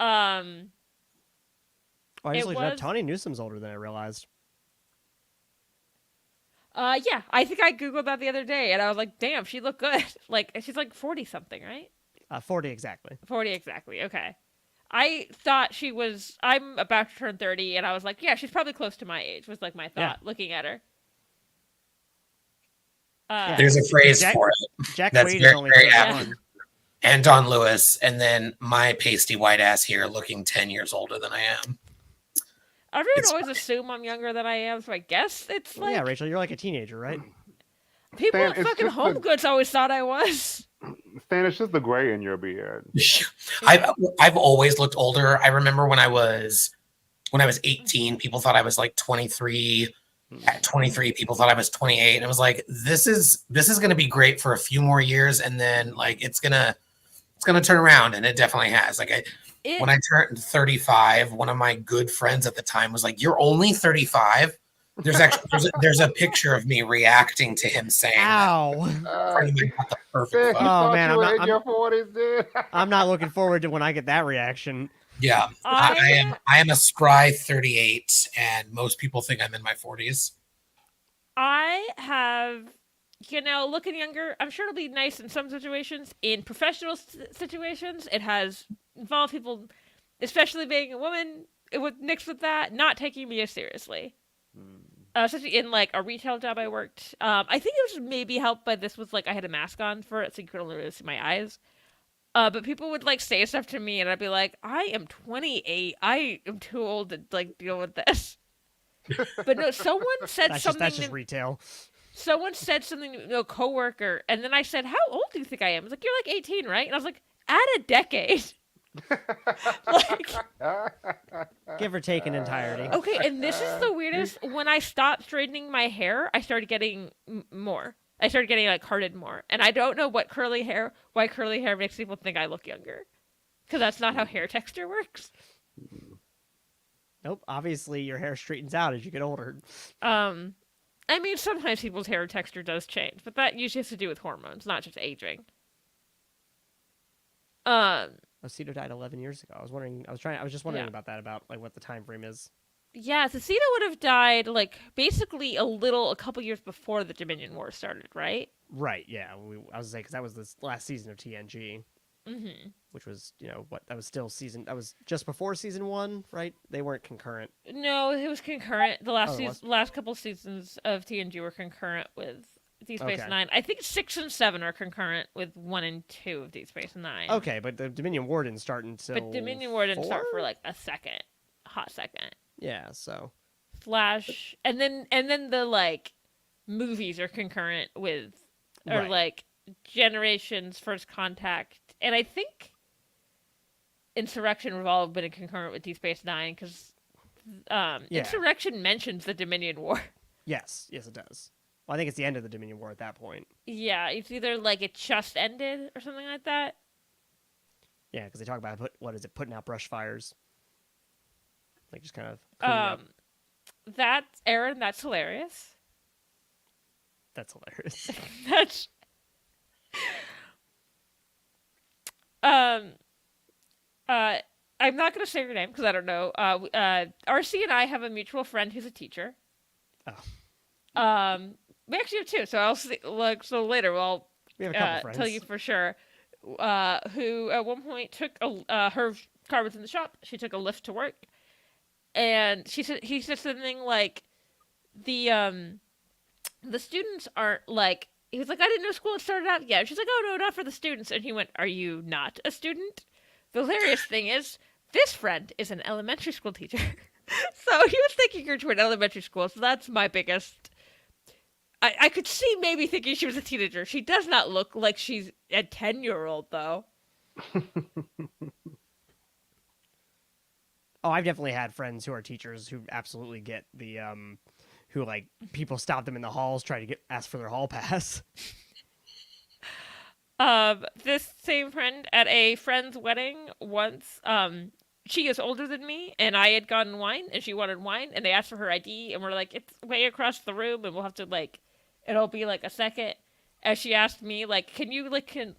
I just looked up. Tawny Newsom's older than I realized. Yeah, I think I googled that the other day, and I was like, "Damn, she looked good." Like she's like 40 something, right? 40 exactly. 40 exactly. Okay. I thought she was. I'm about to turn 30, and I was like, "Yeah, she's probably close to my age." Was like my thought looking at her. There's a phrase for it. Jack that's Wade very, is only very 31. accurate. And Don Lewis, and then my pasty white ass here looking 10 years older than I am. Everyone always assume I'm younger than I am, so I guess it's like... Yeah, Rachel, you're like a teenager, right? People at fucking Home Goods always thought I was. Stan, it's just the gray in your beard. I've always looked older. I remember when I was 18, people thought I was like 23. At 23, people thought I was 28. And it was like, this is going to be great for a few more years, and then like it's gonna turn around, and it definitely has. Like when I turned 35, one of my good friends at the time was like, "You're only 35?" There's a picture of me reacting to him saying that. Ow. Framing got the perfect Man, you photo. Oh, thought man, you I'm were not- in I'm- your 40s, dude. I'm not looking forward to when I get that reaction. Yeah, I am a spry 38, and most people think I'm in my 40s. I have, looking younger. I'm sure it'll be nice in some situations. In professional situations, it has involved people, especially being a woman, mixed with that, not taking me as seriously. Especially in like a retail job I worked. I think it was maybe helped by this was like I had a mask on for it, so you could only really see my eyes. But people would like say stuff to me, and I'd be like, "I am 28. I am too old to like deal with this." But no, someone said That's something. just retail. Someone said something to a coworker, and then I said, "How old do you think I am?" It's like, "You're like 18, right?" And I was like, "Add a decade." Like, Give or take in entirety. okay, and this is the weirdest. When I stopped straightening my hair, I started getting more. I started getting like carded more, and I don't know why curly hair makes people think I look younger, because that's not how hair texture works. Nope. Obviously, your hair straightens out as you get older. I mean, sometimes people's hair texture does change, but that usually has to do with hormones, not just aging. Cito died 11 years ago. I was just wondering Yeah. about that, about like what the time frame is. Yeah, Cecina would have died like basically a couple years before the Dominion War started, right? Right. Yeah. I was saying because that was the last season of TNG, Mm-hmm. which was that was still that was just before season 1, right? They weren't concurrent. No, it was concurrent. The last Oh, it was? last couple seasons of TNG were concurrent with Deep Space Okay. Nine. I think 6 and 7 are concurrent with 1 and 2 of Deep Space Nine. Okay, but the Dominion War didn't start until. But Dominion War didn't start 4? for like a hot second. Yeah. So. Flash, and then the like movies are concurrent with, or Right. like Generations, First Contact, and I think Insurrection have all been concurrent with Deep Space Nine because Insurrection mentions the Dominion War. Yes. Yes, it does. Well, I think it's the end of the Dominion War at that point. Yeah, it's either like it just ended or something like that. Yeah, because they talk about putting out brush fires. Like just kind of. cleaning up. That's Aaron. That's hilarious. That's hilarious. That's I'm not gonna say your name because I don't know. RC and I have a mutual friend who's a teacher. Oh. We actually have two, so I'll see. Like, so later, I'll We have a couple friends. tell you for sure. Who at one point took her car was in the shop. She took a lift to work, and he said something like, the students aren't like. He was like, I didn't know school had started out yet. She's like, oh no, not for the students. And he went, are you not a student? The hilarious thing is, this friend is an elementary school teacher. So he was taking her to an elementary school. So that's my biggest. I could see maybe thinking she was a teenager. She does not look like she's a 10-year-old though. Oh, I've definitely had friends who are teachers who absolutely get the who like people stop them in the halls try to ask for their hall pass. This same friend at a friend's wedding once, she is older than me, and I had gotten wine, and she wanted wine, and they asked for her ID, and we're like, it's way across the room, and we'll have to, like, it'll be, like, a second. And she asked me, like, can you, like, can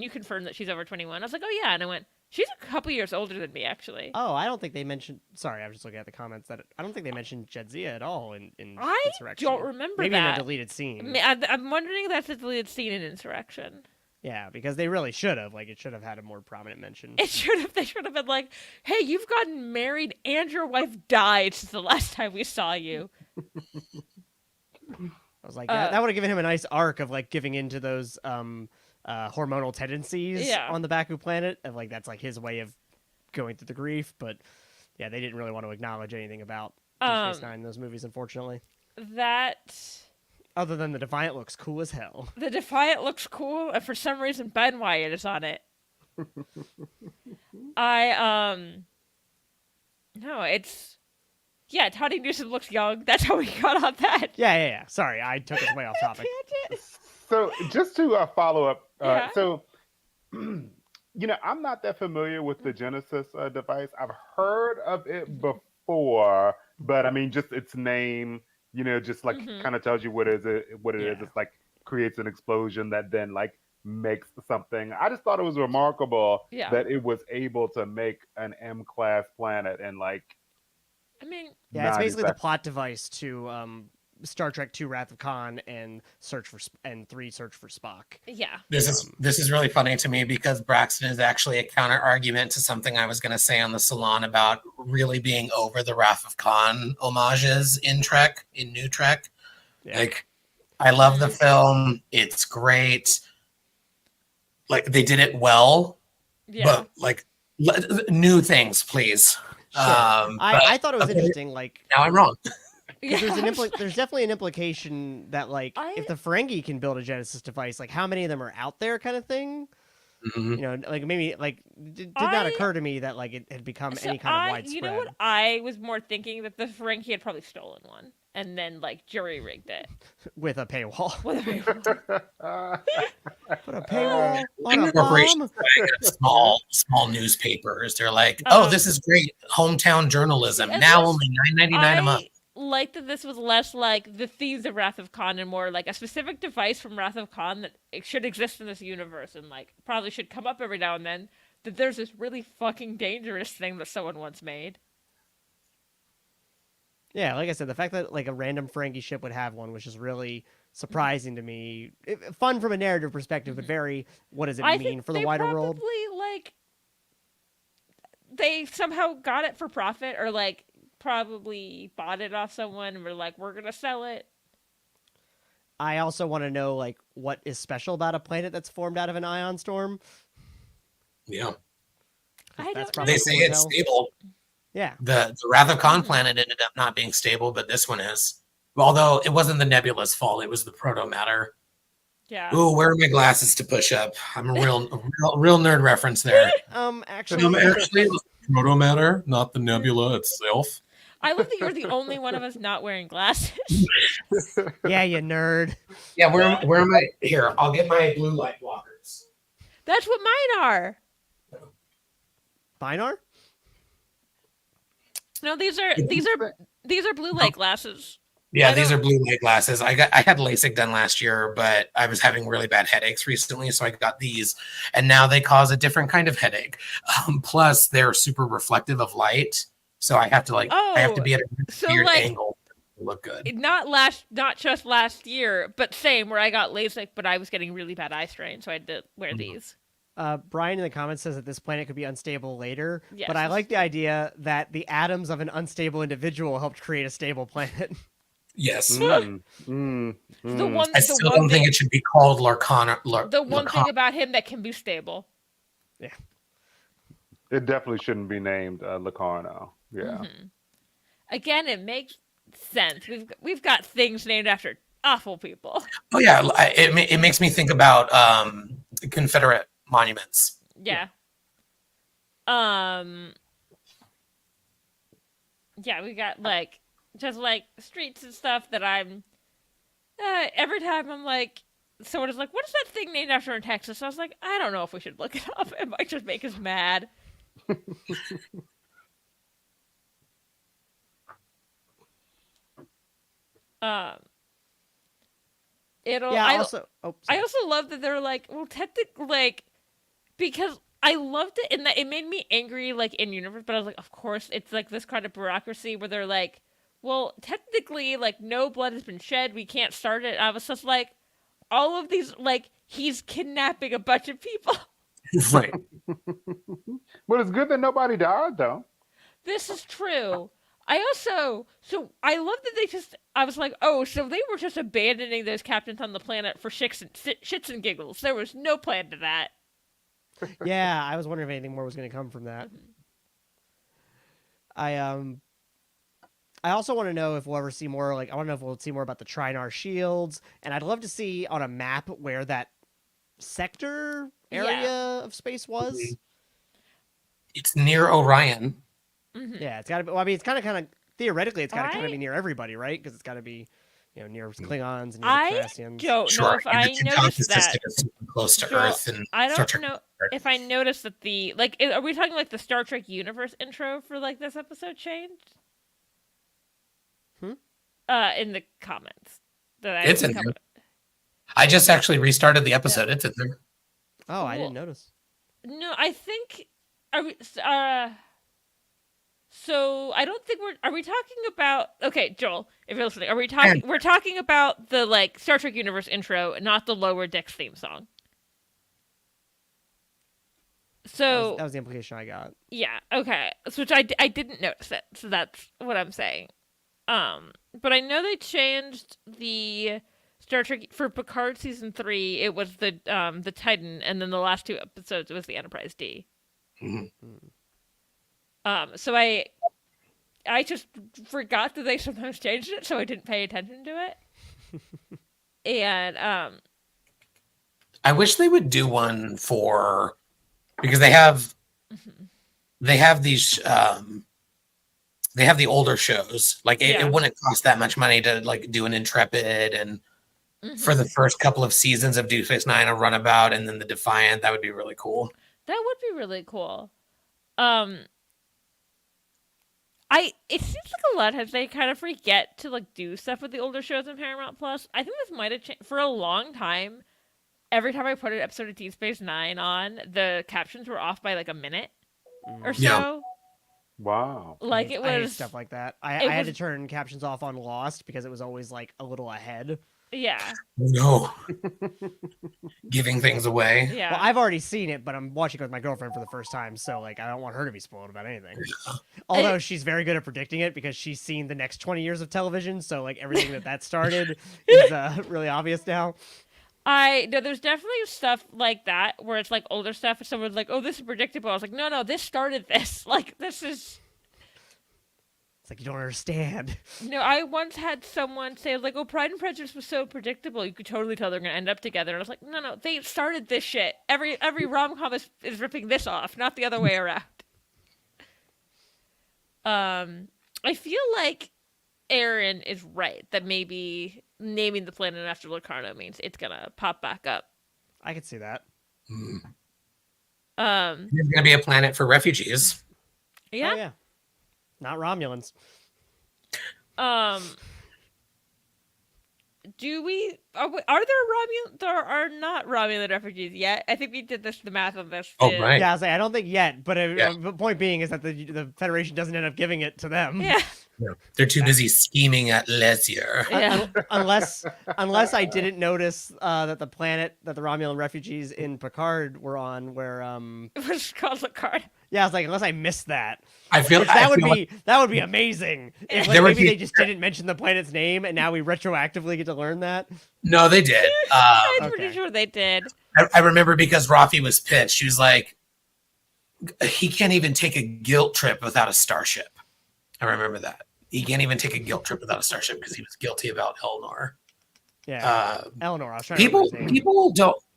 you confirm that she's over 21? I was like, oh, yeah, and I went, she's a couple years older than me, actually. Oh, I don't think they mentioned. Sorry, I was just looking at the comments that I don't think they mentioned Jedzia at all in I Insurrection. don't remember Maybe that. in a deleted scene. I'm wondering if that's a deleted scene in Insurrection. Yeah, because they really should have. Like, it should have had a more prominent mention. They should have been like, hey, you've gotten married and your wife died since the last time we saw you. I was like, yeah, that would have given him a nice arc of like giving into those hormonal tendencies on the Baku planet. Of like that's like his way of going through the grief. But yeah, they didn't really want to acknowledge anything about Deep Space Nine in those movies, unfortunately. Other than the Defiant looks cool as hell. The Defiant looks cool, and for some reason Ben Wyatt is on it. No, it's Tawny Newsom looks young. That's how we got on that. Yeah. Sorry, I took us way off topic. So just to follow up, Yeah. so I'm not that familiar with the Genesis device. I've heard of it before, but I mean, just its name, just like Mm-hmm. kind of tells you what is it, what it is. Yeah. It's like creates an explosion that then like makes something. I just thought it was remarkable Yeah. that it was able to make an M class planet in like I mean, Yeah, it's 90 basically the seconds. plot device to Star Trek II: Wrath of Khan and Three Search for Spock. yeah. This is really funny to me because Braxton is actually a counter argument to something I was going to say on the salon about really being over the Wrath of Khan homages in New Trek. Yeah. Like, I love the Mhm. film; it's great. Like they did it well, Yeah. but like new things, please. Sure. But I thought it was interesting. Like, now I'm wrong. Yeah. there's definitely an implication that like I- if the Ferengi can build a Genesis device, like how many of them are out there, kind of thing. Mhm. Like maybe like did not occur to me that like it had become So any kind of widespread. You know what? I was more thinking that the Ferengi had probably stolen one and then like jury rigged it. With a paywall. What a Put a paywall on a Corporations bomb. small newspapers. They're like, oh, this is great hometown journalism. and Now this- only $9.99 a month. I like that this was less like the thieves of Wrath of Khan and more like a specific device from Wrath of Khan that it should exist in this universe and like probably should come up every now and then. That there's this really fucking dangerous thing that someone once made. Yeah, like I said, the fact that like a random Ferengi ship would have one was just really surprising to me. Fun from a narrative perspective, but very what does it I mean think for the they wider world? probably like they somehow got it for profit or like probably bought it off someone and were like, we're gonna sell it. I also want to know like what is special about a planet that's formed out of an ion storm. Yeah. I That's don't know. probably They say cool as it's hell. stable. Yeah, The Wrath of Khan planet ended up not being stable, but this one is. Although it wasn't the nebula's fault, it was the proto matter. Yeah. Ooh, where are my glasses to push up? I'm a real nerd reference there. actually, Actually, proto matter, not the nebula itself. I love that you're the only one of us not wearing glasses. yeah, you nerd. Yeah, where am I? Here, I'll get my blue light blockers. That's what mine are. Binar? No, these are blue light glasses. Yeah, I these don't- are blue light glasses. I had LASIK done last year, but I was having really bad headaches recently, so I got these, and now they cause a different kind of headache. Plus, they're super reflective of light, so I have to be at a So weird like angle to look good. not just last year, but same where I got LASIK, but I was getting really bad eye strain, so I had to wear these. Brian in the comments says that this planet could be unstable later, Yes. but I like the idea that the atoms of an unstable individual helped create a stable planet. Yes, The one, I the still one don't thing, think it should be called Larcana. the one thing about him that can be stable. It definitely shouldn't be named Locarno. Yeah. Again, it makes sense. We've got things named after awful people. Oh yeah, it makes me think about Confederate monuments. Yeah. Yeah, we got like just like streets and stuff that I'm. Every time I'm like, someone is like, "What is that thing named after in Texas?" I was like, "I don't know if we should look it up. It might just make us mad." Um. It'll. Yeah, I also I sorry. also love that they're like, well, technically, like, because I loved it in that it made me angry, like, in universe, but I was like, of course, it's like this kind of bureaucracy where they're like, well, technically, like, no blood has been shed, we can't start it. And I was just like, all of these, like, he's kidnapping a bunch of people. Right. But it's good that nobody died, though. This is true. I also, so I love that they just, I was like, oh, so they were just abandoning those captains on the planet for shits and giggles. There was no plan to that. Yeah, I was wondering if anything more was going to come from that. I also want to know if we'll ever see more. Like, I want to know if we'll see more about the Trinar shields, and I'd love to see on a map where that sector area of space was. It's near Orion. Yeah, it's got to be. Well, I mean, it's kind of theoretically, it's got to kind of I- be near everybody, right? Because it's got to be, near Klingons and near I the Cardassians. don't know Sure. if and I the Teutonic noticed that. system is super close to Joel, Earth and I Star don't Trek. know if I noticed that the, like, are we talking like the Star Trek universe intro for like this episode changed? In the comments. It's in there. I just actually restarted the episode. It's in there. Oh, I didn't Cool. notice. No, I think are we so I don't think are we talking about okay, Joel, if you're listening, we're talking about the like Star Trek universe intro, not the Lower Decks theme song. So That was the implication I got. yeah, okay. So which I didn't notice it. So that's what I'm saying. But I know they changed the Star Trek for Picard season 3. It was the Titan, and then the last 2 episodes it was the Enterprise D. Mm-hmm. So I just forgot that they sometimes changed it, so I didn't pay attention to it. And I wish they would do one for because they have these they have the older shows. Like it wouldn't cost that much money to like do an Intrepid and for the first couple of seasons of Deep Space Nine, a Runabout, and then the Defiant. That would be really cool. That would be really cool. It seems like a lot of times they kind of forget to like do stuff with the older shows on Paramount Plus. I think this might have changed for a long time. Every time I put an episode of Deep Space Nine on, the captions were off by like a minute or so. Yeah. Wow. Like I hate stuff like that. I had to turn captions off on Lost because it was always like a little ahead. Yeah. No. Giving things away. Yeah. Well, I've already seen it, but I'm watching it with my girlfriend for the first time, so like I don't want her to be spoiled about anything. Although she's very good at predicting it because she's seen the next 20 years of television, so like everything that started is really obvious now. No, there's definitely stuff like that where it's like older stuff and someone's like, oh, this is predictable. I was like, no, this started this. Like, this is... It's like, you don't understand. No, I once had someone say, like, oh, Pride and Prejudice was so predictable. You could totally tell they're going to end up together. And I was like, no, they started this shit. Every rom-com is ripping this off, not the other way around. I feel like Aaron is right that maybe naming the planet after Locarno means it's gonna pop back up. I could see that. There's gonna be a planet for refugees. Yeah. Oh, yeah. Not Romulans. There are not Romulan refugees yet. I think we did the math on this. Oh, right. Yeah, I don't think yet, but the point being is that the Federation doesn't end up giving it to them. Yeah. Yeah. They're too busy scheming at leisure. Yeah. unless I didn't notice that the planet that the Romulan refugees in Picard were on, where It was called Lacard. yeah, I was like, unless I missed that, I feel that would be amazing. If like, maybe they just didn't mention the planet's name, and now we retroactively get to learn that. No, they did. I'm pretty sure they did. I remember because Rafi was pitched. She was like, he can't even take a guilt trip without a starship. I remember that. He can't even take a guilt trip without a starship because he was guilty about Elnor. Yeah, Eleanor. I was trying to remember her name. People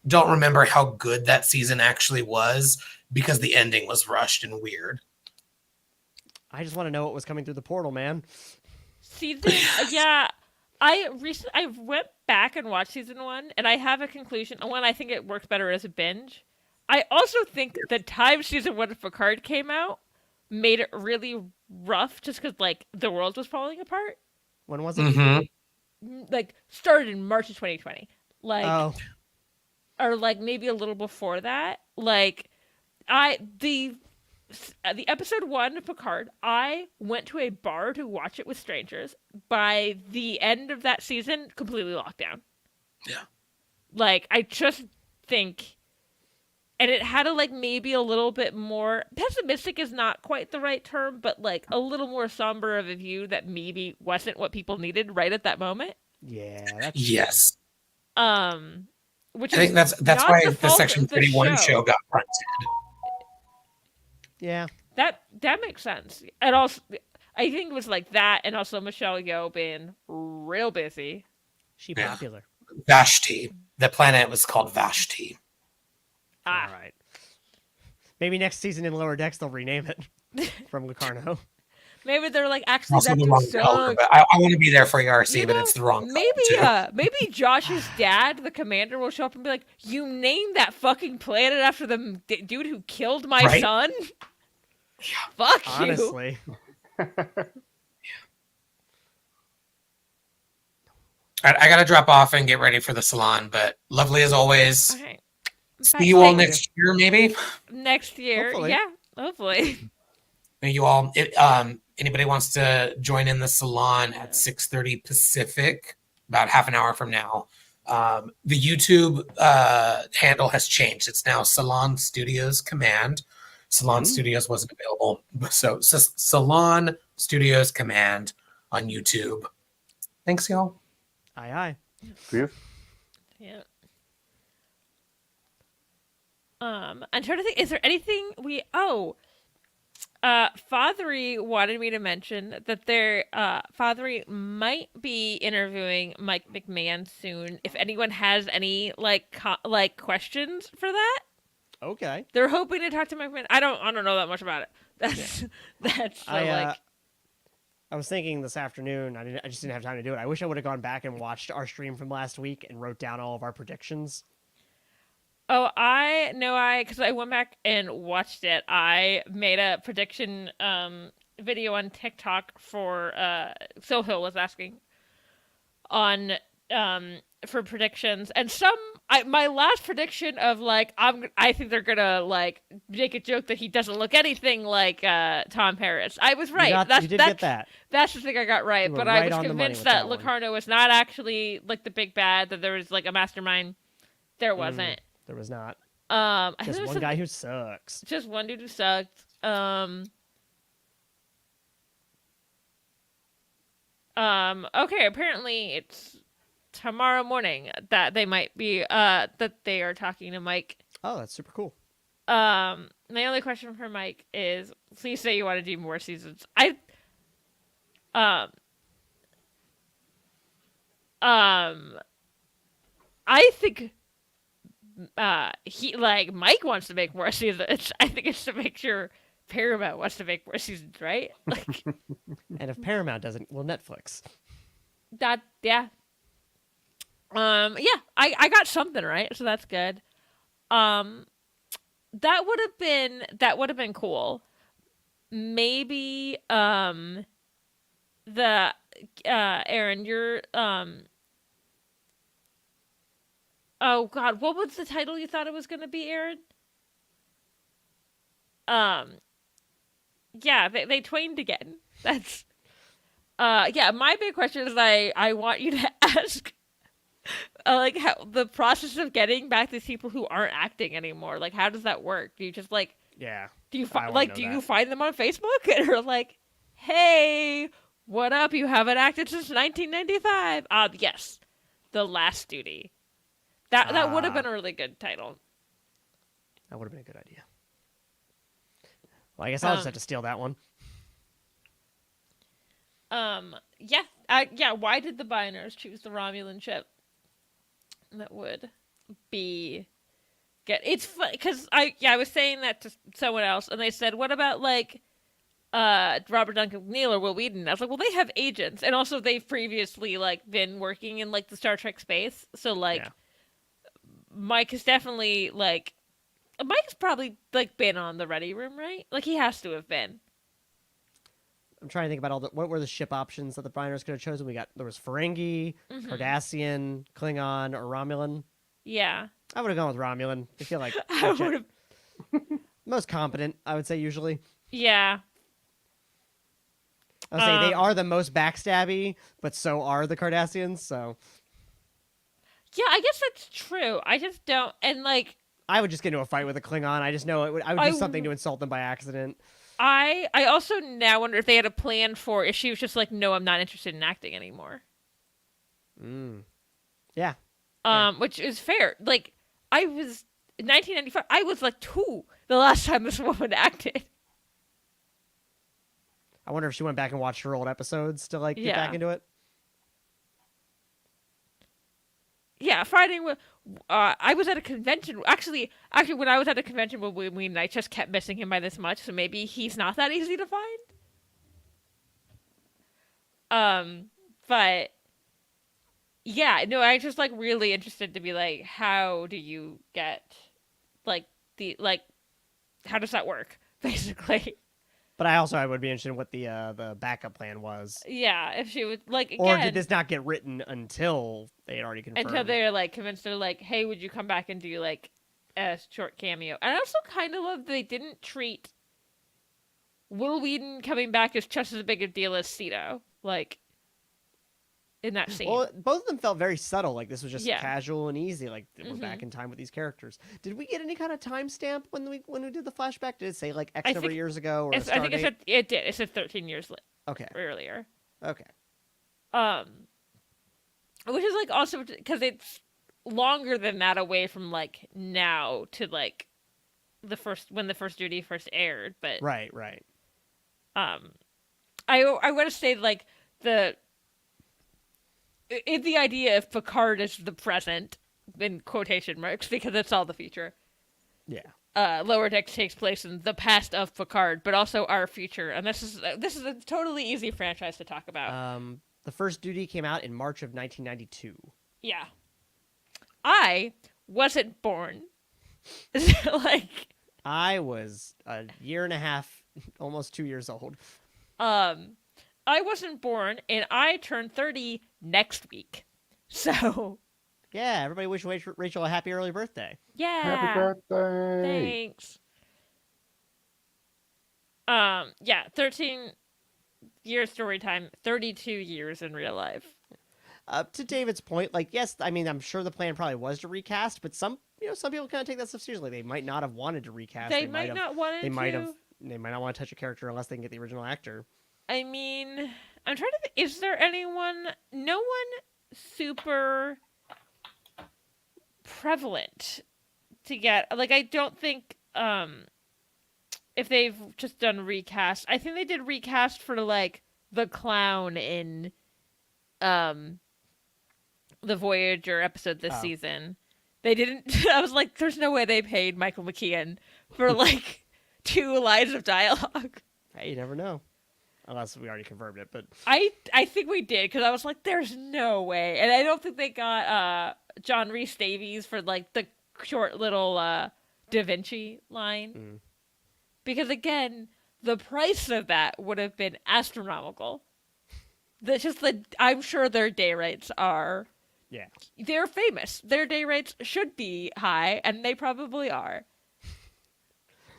don't remember how good that season actually was because the ending was rushed and weird. I just want to know what was coming through the portal, man. Season, yeah. I went back and watched season 1, and I have a conclusion. One, I think it works better as a binge. I also think the time season 1 of Picard came out made it really rough just because, like, the world was falling apart. When was it? Mm-hmm. Like, started in March of 2020. Like, Oh. or, like, maybe a little before that. Like, the episode 1 of Picard, I went to a bar to watch it with strangers. By the end of that season, completely locked down. Yeah. Like, I just think... And it had maybe a little bit more... Pessimistic is not quite the right term, but, like, a little more somber of a view that maybe wasn't what people needed right at that moment. Yeah. That's Yes. Which I think that's why the Section 31 show got printed. Yeah. That makes sense. And also, I think it was like that, and also Michelle Yeoh being real busy. She popular. Vashti. The planet was called Vashti. All right. Maybe next season in Lower Decks they'll rename it from Locarno. Maybe they're like, actually, Also that the wrong dude color, sucks. but I want to be there for ERC, but know, it's the wrong maybe color too. maybe Josh's dad, the commander, will show up and be like, "You named that fucking planet after the dude who killed my son." Yeah. Fuck you. Honestly. All right, I gotta drop off and get ready for the salon, but lovely as always. Okay. See you all Thank next year, maybe. Next year. Hopefully. Yeah, hopefully. Thank you all. Anybody wants to join in the salon at 6:30 Pacific, about half an hour from now. The YouTube handle has changed. It's now Salon Studios Command. Salon Studios wasn't available, so Salon Studios Command on YouTube. Thanks, y'all. Aye, aye. See you. Yeah. I'm trying to think. Is there anything we? Oh, Fathery wanted me to mention that Fathery might be interviewing Mike McMahon soon. If anyone has any questions for that, Okay. they're hoping to talk to Mike McMahon. I don't know that much about it. That's I was thinking this afternoon. I just didn't have time to do it. I wish I would have gone back and watched our stream from last week and wrote down all of our predictions. Oh, because I went back and watched it. I made a prediction video on TikTok for Sohill was asking on for predictions, and my last prediction of I think they're gonna make a joke that he doesn't look anything like Tom Paris. I was right. You did get that. That's the thing I got right, You were but right I was on the money convinced with that that one. Locarno was not actually the big bad. That there was a mastermind. There wasn't. There was not. I think Just there was one guy who sucks. just one dude who sucked. Okay, apparently it's tomorrow morning that they might be that they are talking to Mike. Oh, that's super cool. My only question for Mike is, please say you want to do more seasons. I think Mike wants to make more seasons. I think it's to make sure Paramount wants to make more seasons, right? And if Paramount doesn't, well, Netflix. That yeah. Yeah, I got something right, so that's good. That would have been cool. Maybe the Aaron, you're oh god, what was the title you thought it was gonna be, Aaron? Yeah, they twained again. That's yeah, my big question is I want you to ask how the process of getting back these people who aren't acting anymore. How does that work? Do you just Yeah. do you I wanna know do you that. find them on Facebook and are hey, what up? You haven't acted since 1995. Yes, The Last Duty. That would have been a really good title. That would have been a good idea. Well, I guess I'll just have to steal that one. Yeah, yeah. Why did the Biners choose the Romulan ship? That would be good. It's fun because I was saying that to someone else, and they said, "What about Robert Duncan McNeil or Will Wheaton?" I was like, "Well, they have agents, and also they've previously been working in the Star Trek space, so Yeah. Mike is definitely Mike's probably been on the Ready Room, right? He has to have been." I'm trying to think about what were the ship options that the Biners could have chosen. There was Ferengi, Cardassian, Klingon, or Romulan. Yeah, I would have gone with Romulan. I feel like I would have. most competent, I would say, usually. Yeah. I would say they are the most backstabby, but so are the Cardassians, so... Yeah, I guess that's true. I just don't, and I would just get into a fight with a Klingon. I just know I would do something to insult them by accident. I also now wonder if they had a plan for if she was just no, I'm not interested in acting anymore. Yeah. Which is fair. I was in 1995. I was 2 the last time this woman acted. I wonder if she went back and watched her old episodes to get Yeah. back into it. Yeah, fighting with. I was at a convention. Actually, when I was at a convention with Ween, I just kept missing him by this much. So maybe he's not that easy to find. But yeah, no, I just really interested to be how do you get how does that work basically? But I would be interested in what the backup plan was. Yeah, if she would like again, Or did this not get written until they had already confirmed? until they're like convinced, they're like, hey, would you come back and do like a short cameo? And I also kind of love they didn't treat Will Wheaton coming back as just as big a deal as Cito, like in that scene. Well, both of them felt very subtle. Like this was just Yeah. casual and easy. Like we're Mhm. back in time with these characters. Did we get any kind of timestamp when we did the flashback? Did it say like X I number of think years ago or a I star think date? it did. It said 13 years Okay. earlier. Okay. Which is like also because it's longer than that away from like now to like when the first duty first aired, but Right. I want to say like the idea of Picard is the present in quotation marks because it's all the future. Yeah. Lower Decks takes place in the past of Picard, but also our future, and this is a totally easy franchise to talk about. The first duty came out in March of 1992. Yeah, I wasn't born. Like, I was a year and a half, almost 2 years old. I wasn't born, and I turn 30 next week. So, Yeah, everybody wish Rachel a happy early birthday. yeah. Happy birthday! Thanks. Yeah, 13 years story time, 32 years in real life. To David's point, like, yes, I mean, I'm sure the plan probably was to recast, but some people kind of take that stuff seriously. They might not have wanted to recast. They might not want to. They might not want to touch a character unless they can get the original actor. I mean, I'm trying to think, is there anyone, no one super prevalent to get, like, I don't think, if they've just done recast, I think they did recast for, like, the clown in, the Voyager episode this season. They didn't, I was like, there's no way they paid Michael McKean for, like, 2 lines of dialogue. Hey, you never know. Unless we already confirmed it, but I think we did, because I was like, there's no way. And I don't think they got John Rhys Davies for, like, the short little Da Vinci line. Mm. Because, again, the price of that would have been astronomical. I'm sure their day rates are... yeah. They're famous. Their day rates should be high, and they probably are.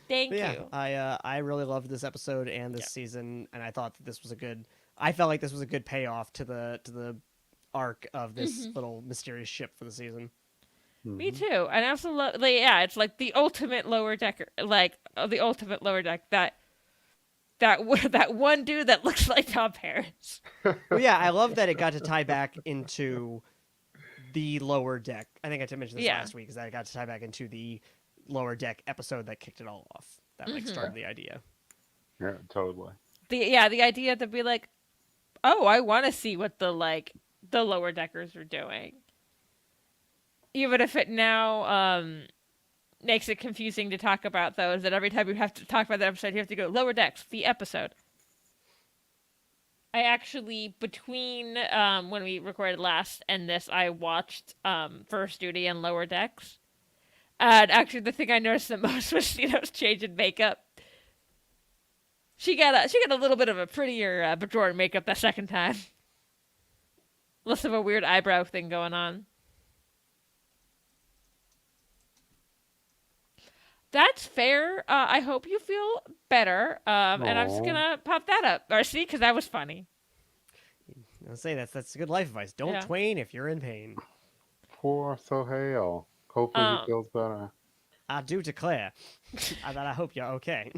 Thank But yeah, you. I really loved this episode and this season, and I thought that this was I felt like this was a good payoff to the arc of this little mysterious ship for the season. Me too. And I also love, like, yeah, it's like the ultimate lower decker, like the ultimate lower deck. That one dude that looks like Tom Paris. Well, yeah, I love that it got to tie back into the lower deck. I think I mentioned this last week, is that it got to tie back into the lower deck episode that kicked it all off. That like started the idea. Yeah, totally. The idea to be like, oh, I want to see what the lower deckers are doing, even if it now makes it confusing to talk about those. That every time you have to talk about the episode, you have to go lower decks, the episode. I actually, between when we recorded last and this, I watched First Duty and Lower Decks. And actually, the thing I noticed the most was Cito's change in makeup. She got a little bit of a prettier Bajoran makeup that second time. Less of a weird eyebrow thing going on. That's fair. I hope you feel better. And I'm just gonna pop that up. Or see, because that was funny. I'll say that's good life advice. Don't twain if you're in pain. Poor Sohail. Hopefully he feels better. I do declare that I hope you're okay.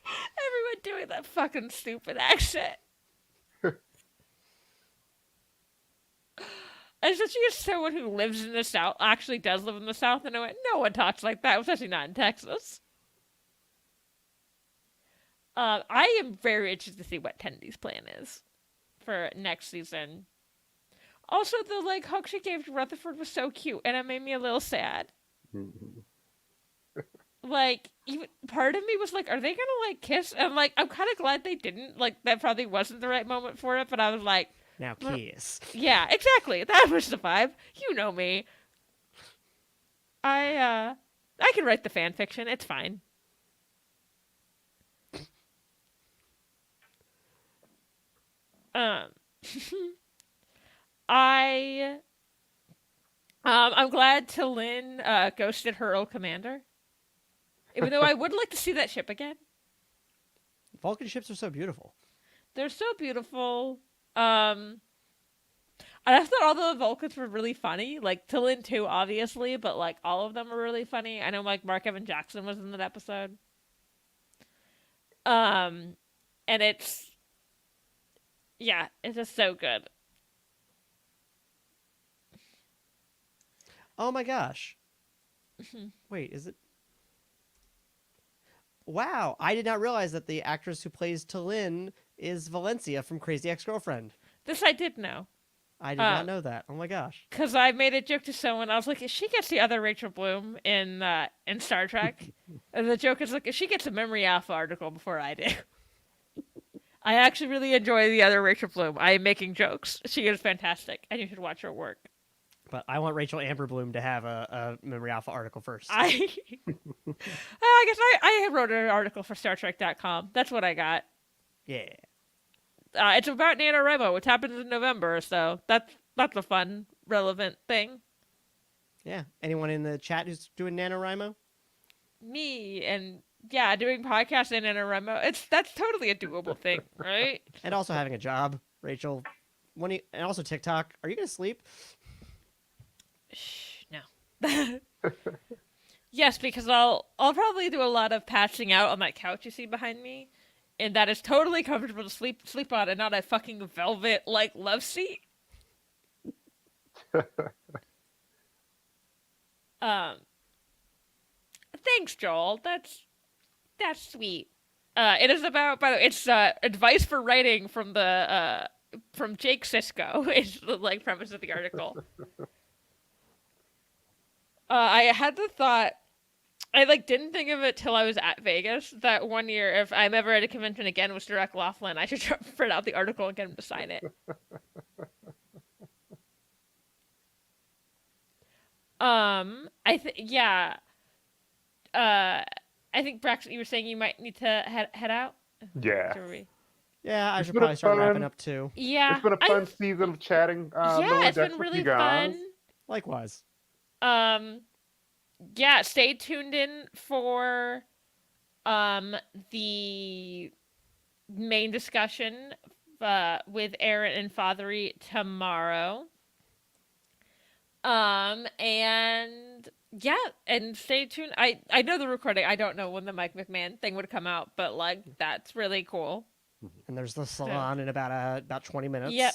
Everyone doing that fucking stupid accent. Especially as someone who lives in the South, actually does live in the South, and I went, no one talks like that, especially not in Texas. I am very interested to see what Tendy's plan is for next season. Also, the hug she gave to Rutherford was so cute, and it made me a little sad. Even part of me was like, are they gonna kiss? And I'm kind of glad they didn't. That probably wasn't the right moment for it, but I was like, now kiss. yeah, exactly. That was the vibe. You know me. I can write the fan fiction. It's fine. Um, I I'm glad T'Lyn ghosted her old commander. Even though I would like to see that ship again. Vulcan ships are so beautiful. They're so beautiful. I thought all the Vulcans were really funny. Like T'Lyn too, obviously, but like all of them are really funny. I know like Mark Evan Jackson was in that episode. And it's just so good. Oh my gosh. Wait, is it? Wow, I did not realize that the actress who plays T'Lyn is Valencia from Crazy Ex-Girlfriend. This I did know. I did not know that. Oh my gosh. Because I made a joke to someone. I was like, she gets the other Rachel Bloom in Star Trek. And the joke is like, she gets a Memory Alpha article before I do. I actually really enjoy the other Rachel Bloom. I am making jokes. She is fantastic. And you should watch her work. But I want Rachel Amber Bloom to have a Memory Alpha article first. I guess I wrote an article for StarTrek.com. That's what I got. Yeah. It's about NaNoWriMo, which happens in November, so that's a fun, relevant thing. Yeah. Anyone in the chat who's doing NaNoWriMo? Me, and yeah, doing podcasts in NaNoWriMo, that's totally a doable thing, right? And also having a job, Rachel. And also TikTok. Are you going to sleep? No. Yes, because I'll probably do a lot of passing out on that couch you see behind me, and that is totally comfortable to sleep on, and not a fucking velvet like love seat. Thanks, Joel. That's sweet. It is about, by the way, it's advice for writing from Jake Sisko is the like premise of the article. I had the thought, I like didn't think of it till I was at Vegas that one year, if I'm ever at a convention again with Direct Laughlin, I should print out the article and get him to sign it. I think Braxton, you were saying you might need to head out. Yeah. Yeah, I It's should been a probably start fun- wrapping up too. Yeah, It's been a fun season of chatting. yeah, it's Decks been with really you guys. fun. Likewise. Yeah, stay tuned in for the main discussion with Aaron and Fathery tomorrow. And yeah, and stay tuned. I know the recording. I don't know when the Mike McMahon thing would come out, but like that's really cool. And there's the salon in about 20 minutes. Yep.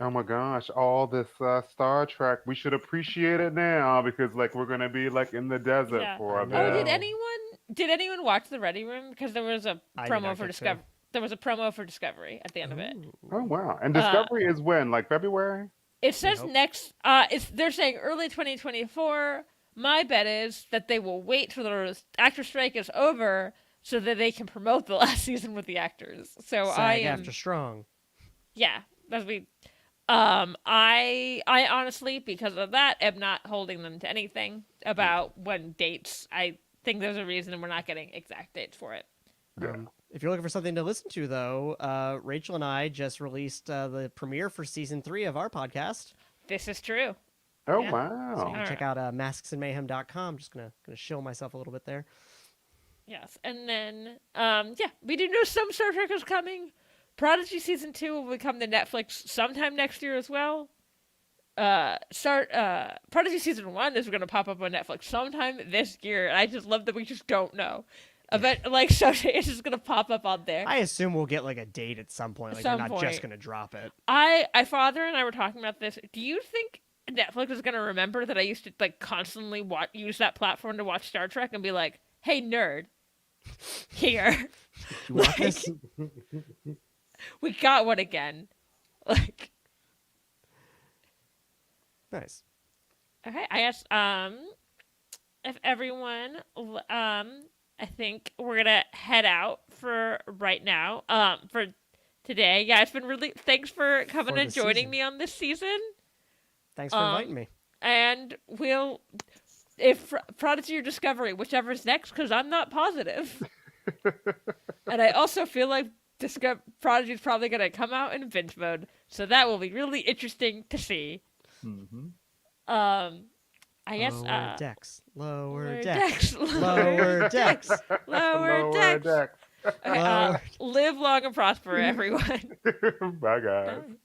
Oh my gosh, all this Star Trek. We should appreciate it now because like we're gonna be like in the desert Yeah. for a I bit. know. Oh, did anyone watch the Ready Room? Because there was a I did promo not for get to. Discovery. There was a promo for Discovery at the end of it. Oh wow! And Discovery is when? Like February? It says Nope. next. They're saying early 2024. My bet is that they will wait till the actor strike is over so that they can promote the last season with the actors. So SAG after strong. yeah, that's me. I honestly, because of that, am not holding them to anything about when dates. I think there's a reason we're not getting exact dates for it. Yeah. If you're looking for something to listen to, though, Rachel and I just released the premiere for season 3 of our podcast. This is true. Oh Yeah. So you wow! can check out masksandmayhem.com. Just gonna shill myself a little bit there. Yes, and then we do know some Star Trek is coming. Prodigy season 2 will become the Netflix sometime next year as well. Prodigy season 1 is going to pop up on Netflix sometime this year. And I just love that we just don't know. So it's just going to pop up on there. I assume we'll get like a date at some point. Like Some they're not point. just gonna drop it. Father and I were talking about this. Do you think Netflix is going to remember that I used to like constantly use that platform to watch Star Trek and be like, "Hey nerd, here, You want Like- this? we got one again." Like, Nice. okay, I guess if everyone I think we're gonna head out for right now. For today. Yeah, it's been really thanks for coming For and the joining season. me on this season. Thanks for inviting me. And we'll if Prodigy or Discovery, whichever's next, because I'm not positive. And I also feel like Prodigy's probably going to come out in binge mode, so that will be really interesting to see. Mm-hmm. I guess Lower decks. Lower decks. decks. Lower decks. Lower decks. decks. Okay, Lower- live long and prosper, everyone. Bye, guys. Bye.